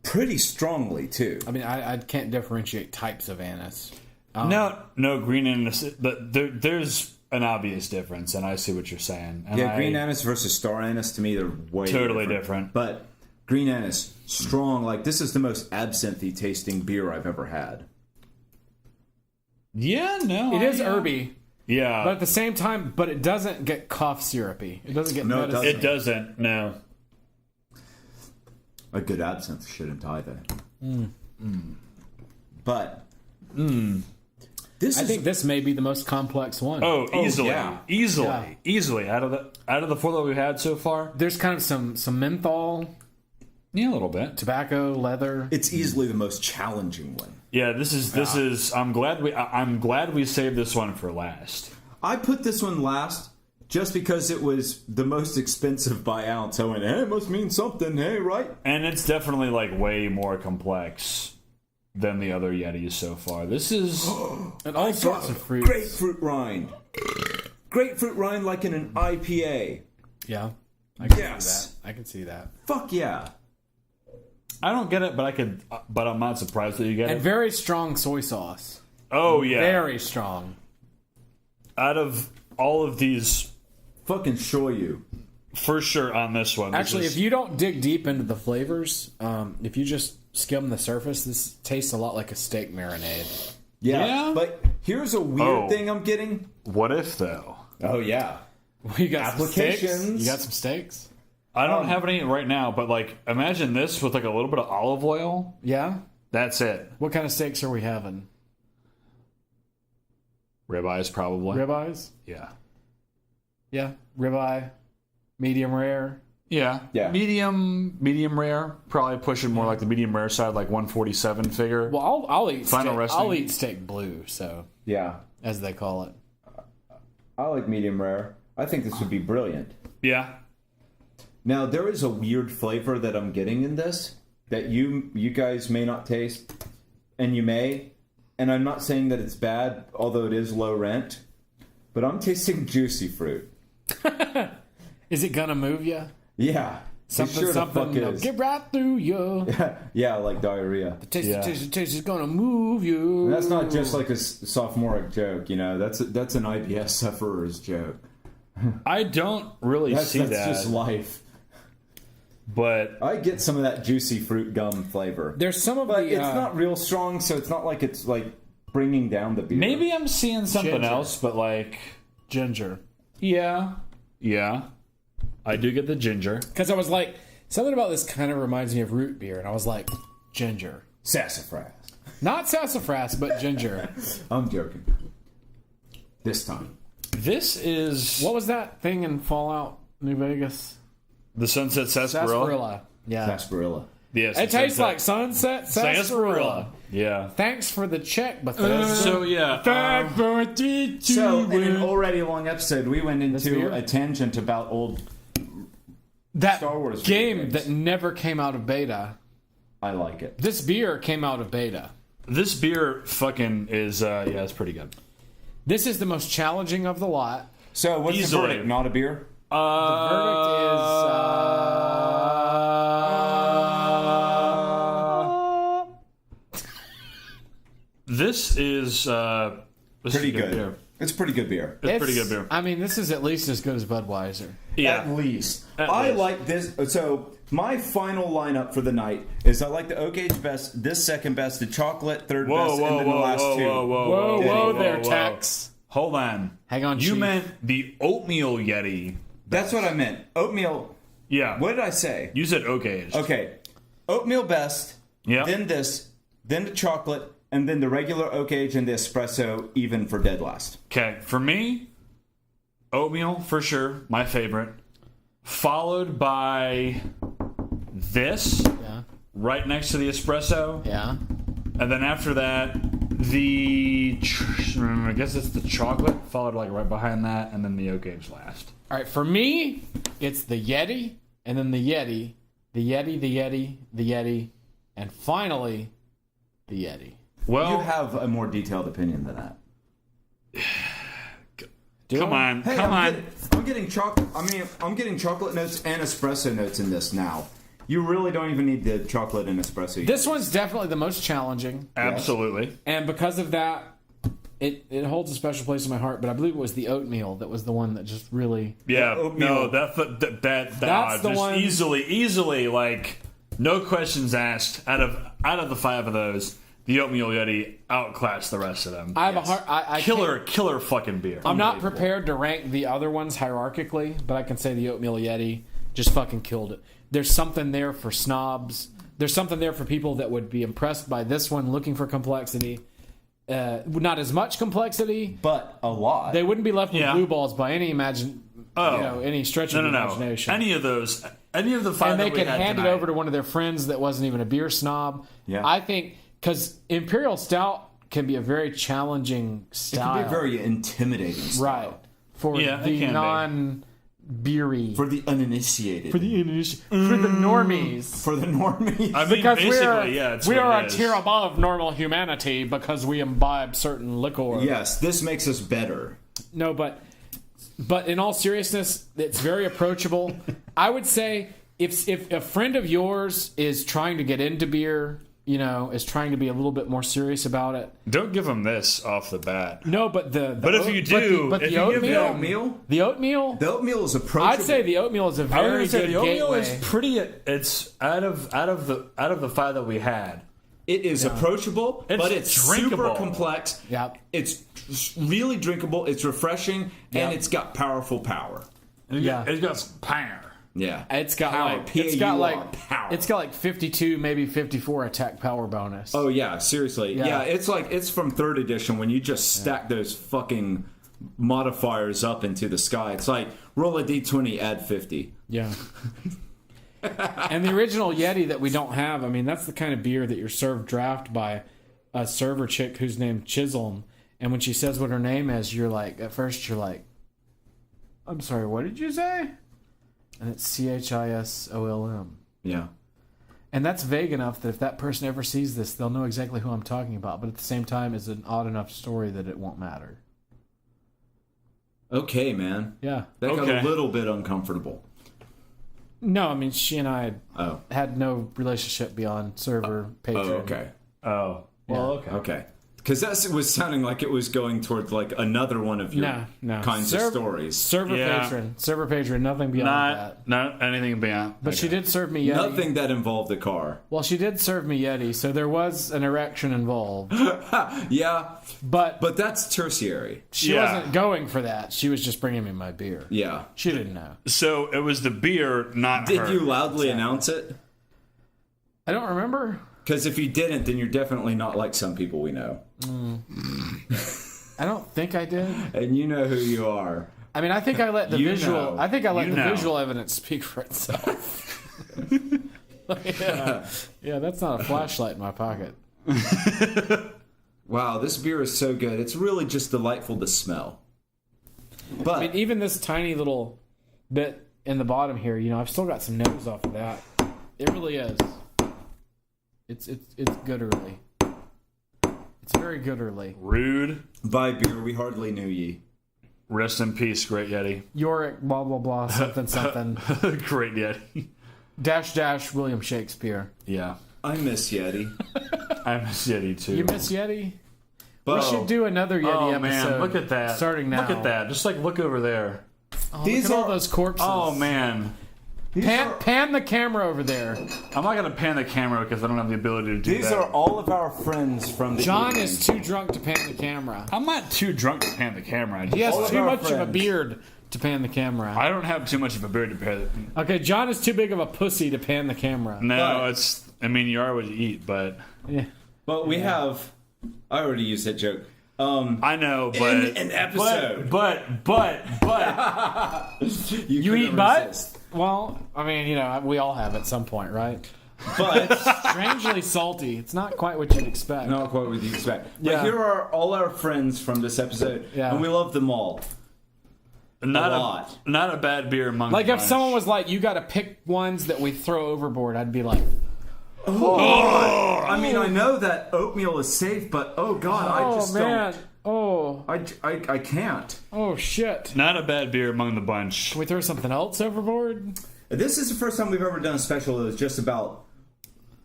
Speaker 3: pretty strongly too.
Speaker 4: I mean, I can't differentiate types of anise.
Speaker 2: no green anise, but there's an obvious difference, and I see what you're saying. And
Speaker 3: Yeah, green anise versus star anise, to me, they're way
Speaker 2: Totally different.
Speaker 3: But green anise, strong. Like, this is the most absinthe tasting beer I've ever had.
Speaker 2: Yeah, no,
Speaker 4: It is herby,
Speaker 2: Yeah,
Speaker 4: but at the same time, but it doesn't get cough syrupy. It doesn't get
Speaker 3: No, it
Speaker 4: medicine.
Speaker 2: it doesn't. No,
Speaker 3: A good absinthe shouldn't either. But this
Speaker 4: I
Speaker 3: is
Speaker 4: think this may be the most complex one.
Speaker 2: oh, easily,
Speaker 3: yeah.
Speaker 2: easily out of the four that we've had so far.
Speaker 4: There's kind of some menthol,
Speaker 2: Yeah, a little bit.
Speaker 4: tobacco, leather.
Speaker 3: it's easily the most challenging one.
Speaker 2: Yeah, this is. I'm glad we saved this one for last.
Speaker 3: I put this one last just because it was the most expensive by ounce. I went, hey, it must mean something, hey, right?
Speaker 2: And it's definitely like way more complex than the other Yetis so far. This is
Speaker 4: And all sorts of fruits.
Speaker 3: Grapefruit rind. Grapefruit rind like in an IPA.
Speaker 4: Yeah. I can
Speaker 3: Yes.
Speaker 4: see that. I can see that.
Speaker 3: Fuck yeah.
Speaker 2: I don't get it, but I'm not surprised that you get
Speaker 4: And
Speaker 2: it.
Speaker 4: very strong soy sauce.
Speaker 2: Oh yeah.
Speaker 4: Very strong.
Speaker 2: Out of all of these,
Speaker 3: Fucking shoyu.
Speaker 2: for sure on this one.
Speaker 4: Actually, if you don't dig deep into the flavors, if you just skim the surface, this tastes a lot like a steak marinade.
Speaker 2: Yeah.
Speaker 3: But here's a weird thing I'm getting.
Speaker 2: What if though?
Speaker 3: Oh yeah.
Speaker 4: We got
Speaker 3: Applications.
Speaker 4: Some steaks? You got some steaks?
Speaker 2: I don't have any right now, but like imagine this with like a little bit of olive oil.
Speaker 4: Yeah.
Speaker 2: That's it.
Speaker 4: What kind of steaks are we having?
Speaker 2: Ribeyes, probably.
Speaker 4: Ribeyes?
Speaker 2: Yeah.
Speaker 4: Yeah. Ribeye. Medium rare.
Speaker 2: Yeah. Medium rare. Probably pushing more like the medium rare side, like 147 figure.
Speaker 4: Well, I'll eat
Speaker 2: Final
Speaker 4: steak.
Speaker 2: resting.
Speaker 4: I'll eat steak blue, so
Speaker 3: Yeah.
Speaker 4: as they call it.
Speaker 3: I like medium rare. I think this would be brilliant.
Speaker 2: Yeah.
Speaker 3: Now there is a weird flavor that I'm getting in this that you guys may not taste, and you may. And I'm not saying that it's bad, although it is low rent. But I'm tasting juicy fruit.
Speaker 4: Is it gonna move you?
Speaker 3: Yeah.
Speaker 4: Something,
Speaker 3: sure
Speaker 4: something.
Speaker 3: The fuck
Speaker 4: Will
Speaker 3: is.
Speaker 4: get right through you.
Speaker 3: Yeah, like diarrhea.
Speaker 4: Taste,
Speaker 2: Yeah.
Speaker 4: taste is gonna move you.
Speaker 3: And that's not just like a sophomoric joke, you know. That's an IBS sufferer's joke.
Speaker 2: I don't really
Speaker 3: That's
Speaker 2: see that.
Speaker 3: just life.
Speaker 2: But
Speaker 3: I get some of that juicy fruit gum flavor.
Speaker 4: There's some of
Speaker 3: But
Speaker 4: the.
Speaker 3: it's not real strong, so it's not like it's like bringing down the beer.
Speaker 2: maybe I'm seeing something
Speaker 4: Ginger.
Speaker 2: else, but like,
Speaker 4: ginger.
Speaker 2: yeah. I do get the ginger.
Speaker 4: Because I was like, something about this kind of reminds me of root beer, and I was like, ginger.
Speaker 3: Sassafras.
Speaker 4: Not sassafras, but ginger.
Speaker 3: I'm joking. This time.
Speaker 2: This is
Speaker 4: What was that thing in Fallout New Vegas?
Speaker 2: the Sunset Sarsaparilla.
Speaker 4: Sarsaparilla. Yeah.
Speaker 3: Sarsaparilla.
Speaker 2: Yes,
Speaker 4: It tastes like sunset sarsaparilla.
Speaker 2: Yeah.
Speaker 4: Thanks for the check, Bethesda.
Speaker 2: So yeah,
Speaker 3: So, in an already long episode, we went into
Speaker 4: beer?
Speaker 3: a tangent about old...
Speaker 4: that
Speaker 3: Star Wars
Speaker 4: game
Speaker 3: games.
Speaker 4: that never came out of beta.
Speaker 3: I like it.
Speaker 4: This beer came out of beta.
Speaker 2: this beer fucking is it's pretty good.
Speaker 4: This is the most challenging of the lot.
Speaker 3: So, what's
Speaker 2: Easily.
Speaker 3: the verdict? Not a beer?
Speaker 4: The verdict is
Speaker 2: This is
Speaker 3: Pretty good.
Speaker 2: beer.
Speaker 3: It's pretty good beer.
Speaker 2: It's pretty good beer.
Speaker 4: I mean, this is at least as good as Budweiser.
Speaker 2: Yeah.
Speaker 3: At least.
Speaker 2: At
Speaker 3: I
Speaker 2: least.
Speaker 3: like this. So, my final lineup for the night is I like the Oak Aged best, this second best, the chocolate third
Speaker 2: Whoa,
Speaker 3: best,
Speaker 2: whoa,
Speaker 3: and then
Speaker 2: whoa,
Speaker 3: the last
Speaker 2: whoa,
Speaker 3: two.
Speaker 2: whoa, whoa,
Speaker 4: Whoa, whoa, there,
Speaker 2: whoa.
Speaker 4: Tex.
Speaker 2: Hold on.
Speaker 4: Hang on,
Speaker 2: You
Speaker 4: Chief.
Speaker 2: meant the Oatmeal Yeti.
Speaker 3: That's what I meant. Oatmeal.
Speaker 2: Yeah.
Speaker 3: What did I say?
Speaker 2: You said Oak Aged.
Speaker 3: Okay. Oatmeal best,
Speaker 2: Yeah.
Speaker 3: then this, then the chocolate, and then the regular Oak Age and the espresso even for dead last.
Speaker 2: Okay. For me, oatmeal for sure, my favorite. Followed by this,
Speaker 4: Yeah.
Speaker 2: right next to the espresso.
Speaker 4: Yeah.
Speaker 2: And then after that, I guess it's the chocolate, followed like right behind that, and then the Oak Age last.
Speaker 4: All right, for me, it's the Yeti, and then the Yeti, the Yeti, the Yeti, the Yeti, and finally, the Yeti.
Speaker 2: Well,
Speaker 3: You have a more detailed opinion than that.
Speaker 2: come on,
Speaker 3: Hey,
Speaker 2: come on.
Speaker 3: I'm getting chocolate. I'm getting chocolate notes and espresso notes in this now. You really don't even need the chocolate and espresso.
Speaker 4: This one's definitely the most challenging,
Speaker 2: Absolutely.
Speaker 4: and because of that, it holds a special place in my heart. But I believe it was the oatmeal that was the one that just really.
Speaker 2: Yeah,
Speaker 3: oatmeal.
Speaker 2: no, that's
Speaker 4: That's the
Speaker 2: just
Speaker 4: one-
Speaker 2: easily, like no questions asked. Out of the five of those, the Oatmeal Yeti outclassed the rest of them.
Speaker 4: I have a heart. I can't-
Speaker 2: Killer fucking beer.
Speaker 4: I'm not prepared to rank the other ones hierarchically, but I can say the Oatmeal Yeti just fucking killed it. There's something there for snobs. There's something there for people that would be impressed by this one, looking for complexity. Not as much complexity.
Speaker 3: but a lot.
Speaker 4: They wouldn't be left with
Speaker 2: Yeah.
Speaker 4: blue balls by any any stretch of the
Speaker 2: No.
Speaker 4: imagination.
Speaker 2: Any of those, any of the five
Speaker 4: And they
Speaker 2: that we
Speaker 4: could
Speaker 2: had
Speaker 4: hand it
Speaker 2: tonight.
Speaker 4: over to one of their friends that wasn't even a beer snob.
Speaker 3: Yeah.
Speaker 4: I think because Imperial Stout can be a very challenging
Speaker 3: it
Speaker 4: style,
Speaker 3: can be very intimidating. style.
Speaker 4: right? For
Speaker 2: Yeah, it
Speaker 4: the
Speaker 2: can be.
Speaker 4: non-beery,
Speaker 3: For the uninitiated.
Speaker 4: for the normies.
Speaker 3: For the normies.
Speaker 2: I mean,
Speaker 4: Because
Speaker 2: basically, yeah, it's
Speaker 4: we
Speaker 2: what
Speaker 4: are
Speaker 2: it
Speaker 4: a
Speaker 2: is.
Speaker 4: tier above normal humanity because we imbibe certain liquor.
Speaker 3: Yes, this makes us better.
Speaker 4: No, but in all seriousness, it's very approachable. I would say if a friend of yours is trying to get into beer is trying to be a little bit more serious about it.
Speaker 2: Don't give them this off the bat.
Speaker 4: No, but
Speaker 2: But if you do,
Speaker 4: but
Speaker 2: if
Speaker 4: the
Speaker 2: you give
Speaker 4: oatmeal,
Speaker 3: Oatmeal?
Speaker 4: the oatmeal,
Speaker 3: The oatmeal is approachable.
Speaker 4: I'd say the oatmeal is a
Speaker 2: I was
Speaker 4: very
Speaker 2: gonna say
Speaker 4: good
Speaker 2: the oatmeal
Speaker 4: gateway.
Speaker 2: is pretty. It's out of the 5 that we had.
Speaker 3: It is approachable, but it's
Speaker 2: drinkable.
Speaker 3: super complex.
Speaker 4: Yep.
Speaker 3: It's really drinkable. It's refreshing,
Speaker 4: Yep.
Speaker 3: and it's got powerful power.
Speaker 4: Yeah.
Speaker 2: It's got some power.
Speaker 3: Yeah,
Speaker 4: It's got
Speaker 3: Power.
Speaker 4: like it's got like
Speaker 3: P-A-U-R, power.
Speaker 4: it's got like 52, maybe 54 attack power bonus.
Speaker 3: Oh yeah, seriously.
Speaker 4: Yeah.
Speaker 3: Yeah, it's from 3rd edition when you just stack those fucking modifiers up into the sky. It's like roll a d20, add 50.
Speaker 4: Yeah. And the original Yeti that we don't have, I mean, that's the kind of beer that you're served draft by a server chick who's named Chisholm. And when she says what her name is, you're like, at first you're like, I'm sorry, what did you say? And it's Chisolm.
Speaker 3: Yeah.
Speaker 4: And that's vague enough that if that person ever sees this, they'll know exactly who I'm talking about. But at the same time, it's an odd enough story that it won't matter.
Speaker 3: Okay, man.
Speaker 4: Yeah.
Speaker 3: That got
Speaker 2: Okay.
Speaker 3: a little bit uncomfortable.
Speaker 4: No, I mean, she and I
Speaker 3: Oh.
Speaker 4: had no relationship beyond server patron.
Speaker 3: Oh, okay.
Speaker 2: Oh, well, okay.
Speaker 3: Okay. Because that was sounding like it was going towards like another one of your
Speaker 4: No.
Speaker 3: kinds of stories.
Speaker 4: Server patron, nothing beyond that.
Speaker 2: Not anything beyond.
Speaker 4: But she did serve me Yeti.
Speaker 3: Nothing that involved the car.
Speaker 4: Well, she did serve me Yeti, so there was an erection involved.
Speaker 3: Yeah,
Speaker 4: But
Speaker 3: but that's tertiary.
Speaker 4: she
Speaker 2: Yeah.
Speaker 4: wasn't going for that. She was just bringing me my beer.
Speaker 3: Yeah.
Speaker 4: She didn't know.
Speaker 2: So it was the beer, not
Speaker 3: Did
Speaker 2: her.
Speaker 3: you loudly announce it?
Speaker 4: I don't remember.
Speaker 3: Because if you didn't, then you're definitely not like some people we know.
Speaker 4: I don't think I did.
Speaker 3: And you know who you are.
Speaker 4: I mean, I think I let the
Speaker 3: You
Speaker 4: visual.
Speaker 3: know.
Speaker 4: I think I let
Speaker 2: You
Speaker 4: the
Speaker 2: know.
Speaker 4: visual evidence speak for itself. yeah, that's not a flashlight in my pocket.
Speaker 3: Wow, this beer is so good. It's really just delightful to smell. But
Speaker 4: I mean, even this tiny little bit in the bottom here, I've still got some nose off of that. It really is. It's good early. It's very good early.
Speaker 2: Rude.
Speaker 3: by beer we hardly knew ye.
Speaker 2: Rest in peace, Great Yeti.
Speaker 4: Yorick, blah, blah, blah, something, something.
Speaker 2: Great Yeti.
Speaker 4: Dash, dash, William Shakespeare.
Speaker 2: Yeah.
Speaker 3: I miss Yeti.
Speaker 2: I miss Yeti too.
Speaker 4: You miss Yeti?
Speaker 3: But
Speaker 4: We should do another Yeti
Speaker 2: Oh
Speaker 4: episode.
Speaker 2: man, look at that.
Speaker 4: Starting now.
Speaker 2: Look at that. Just like look over there.
Speaker 4: Oh,
Speaker 3: These
Speaker 4: look at all
Speaker 3: are-
Speaker 4: those corpses.
Speaker 2: Oh man.
Speaker 4: Pan the camera over there.
Speaker 2: I'm not gonna pan the camera because I don't have the ability to do
Speaker 3: these
Speaker 2: that.
Speaker 3: are all of our friends from the
Speaker 4: John
Speaker 3: evening.
Speaker 4: is too drunk to pan the camera.
Speaker 2: I'm not too drunk to pan the camera.
Speaker 4: He has
Speaker 3: All of
Speaker 4: too
Speaker 3: our
Speaker 4: much of a
Speaker 3: friends.
Speaker 4: beard to pan the camera.
Speaker 2: I don't have too much of a beard to pan.
Speaker 4: Okay, John is too big of a pussy to pan the camera.
Speaker 2: No,
Speaker 3: But-
Speaker 2: it's. I mean, you are what you eat, but
Speaker 4: Yeah.
Speaker 3: But we have. I already used that joke.
Speaker 2: I know. But
Speaker 3: In an episode.
Speaker 2: But
Speaker 4: You
Speaker 3: couldn't
Speaker 4: eat butt?
Speaker 3: resist.
Speaker 4: Well, I mean, we all have at some point, right?
Speaker 3: But
Speaker 4: Strangely salty. It's not quite what you'd expect.
Speaker 3: not quite what you expect. But
Speaker 4: Yeah.
Speaker 3: here are all our friends from this episode,
Speaker 4: Yeah.
Speaker 3: and we love them all.
Speaker 2: not
Speaker 3: A lot.
Speaker 2: Not a bad beer among.
Speaker 4: Like
Speaker 2: the
Speaker 4: if
Speaker 2: bunch.
Speaker 4: someone was like, "You got to pick ones that we throw overboard," I'd be like,
Speaker 3: I mean, I know that oatmeal is safe, but oh god, I
Speaker 4: "Oh
Speaker 3: just
Speaker 4: man,
Speaker 3: don't.
Speaker 4: oh
Speaker 3: I can't.
Speaker 4: shit."
Speaker 2: Not a bad beer among the bunch.
Speaker 4: Can we throw something else overboard?
Speaker 3: This is the first time we've ever done a special that is just about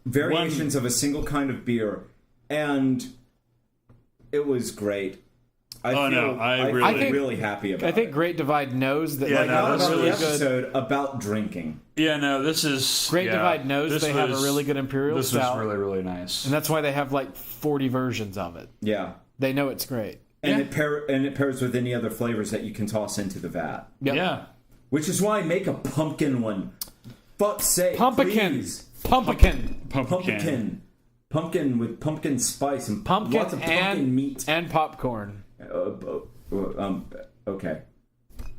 Speaker 3: variations of a single kind of beer, and it was great. I
Speaker 2: Oh, no, I
Speaker 3: feel
Speaker 2: really-
Speaker 3: really happy about
Speaker 4: I think
Speaker 3: it.
Speaker 4: Great Divide knows that.
Speaker 2: Yeah,
Speaker 4: like,
Speaker 2: no,
Speaker 3: Not
Speaker 4: have
Speaker 2: this
Speaker 4: a
Speaker 3: about
Speaker 4: really
Speaker 3: the
Speaker 4: good.
Speaker 3: episode about drinking.
Speaker 2: Yeah, no, this is
Speaker 4: Great
Speaker 2: yeah,
Speaker 4: Divide knows
Speaker 2: this
Speaker 4: they have a
Speaker 2: was-
Speaker 4: really good imperial
Speaker 2: This
Speaker 4: stout,
Speaker 2: was really really nice.
Speaker 4: and that's why they have like 40 versions of it.
Speaker 3: Yeah.
Speaker 4: They know it's great.
Speaker 3: And it pairs with any other flavors that you can toss into the vat.
Speaker 4: Yep.
Speaker 2: Yeah.
Speaker 3: Which is why I make a pumpkin one. Fuck's sake,
Speaker 4: Pumpkin,
Speaker 3: please.
Speaker 4: pumpkin,
Speaker 3: Pumpkin with pumpkin spice and
Speaker 4: pumpkin,
Speaker 3: lots of pumpkin meat.
Speaker 4: and popcorn.
Speaker 3: Okay.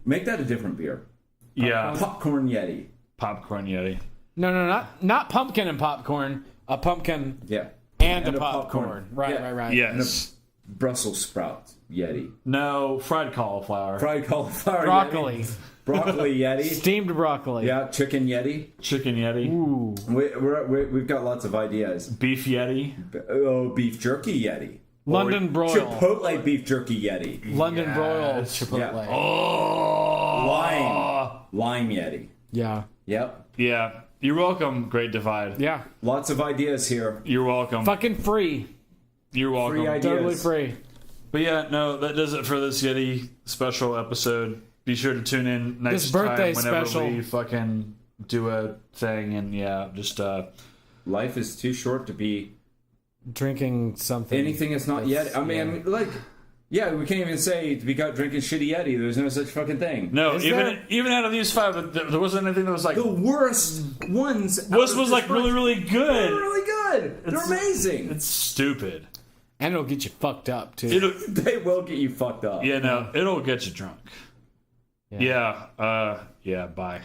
Speaker 3: Make that a different beer.
Speaker 2: Yeah.
Speaker 3: Popcorn Yeti.
Speaker 2: Popcorn Yeti.
Speaker 4: No, not pumpkin and popcorn. A pumpkin
Speaker 3: Yeah.
Speaker 4: and a popcorn. Right,
Speaker 3: Yeah.
Speaker 4: right.
Speaker 2: Yes.
Speaker 3: Brussels sprouts Yeti.
Speaker 2: No, fried cauliflower.
Speaker 3: Fried cauliflower
Speaker 4: Broccoli.
Speaker 3: Yeti. Broccoli Yeti.
Speaker 4: Steamed broccoli.
Speaker 3: Yeah, chicken Yeti.
Speaker 2: Chicken Yeti.
Speaker 4: Ooh.
Speaker 3: We've got lots of ideas.
Speaker 2: Beef Yeti.
Speaker 3: Oh, beef jerky Yeti.
Speaker 4: London broil.
Speaker 3: Chipotle beef jerky Yeti.
Speaker 4: London broil
Speaker 2: Yes.
Speaker 4: chipotle.
Speaker 3: Yeah.
Speaker 2: Oh.
Speaker 3: Lime Yeti.
Speaker 4: Yeah.
Speaker 3: Yep.
Speaker 2: Yeah. You're welcome, Great Divide.
Speaker 4: Yeah.
Speaker 3: Lots of ideas here.
Speaker 2: You're welcome.
Speaker 4: Fucking free.
Speaker 2: You're welcome.
Speaker 3: Free ideas.
Speaker 4: Totally free.
Speaker 2: But yeah, no, that does it for this Yeti special episode. Be sure to tune in next
Speaker 4: This birthday
Speaker 2: time whenever
Speaker 4: special.
Speaker 2: we fucking do a thing. And yeah, just
Speaker 3: Life is too short to be
Speaker 4: Drinking something.
Speaker 3: anything that's not Yeti. I mean, like, yeah, we can't even say we got drinking shitty Yeti. There's no such fucking thing.
Speaker 2: no.
Speaker 4: Is
Speaker 2: Even
Speaker 4: there?
Speaker 2: even out of these 5, there wasn't anything that was like
Speaker 3: The worst ones.
Speaker 2: this
Speaker 3: out of
Speaker 2: was
Speaker 3: this
Speaker 2: like really
Speaker 3: bunch-
Speaker 2: really
Speaker 3: They're
Speaker 2: good.
Speaker 3: really good. They're amazing.
Speaker 2: It's stupid.
Speaker 4: And it'll get you fucked up, too.
Speaker 2: It'll,
Speaker 3: They will get you fucked up.
Speaker 2: yeah, no, it'll get you drunk. Yeah. Yeah. Bye.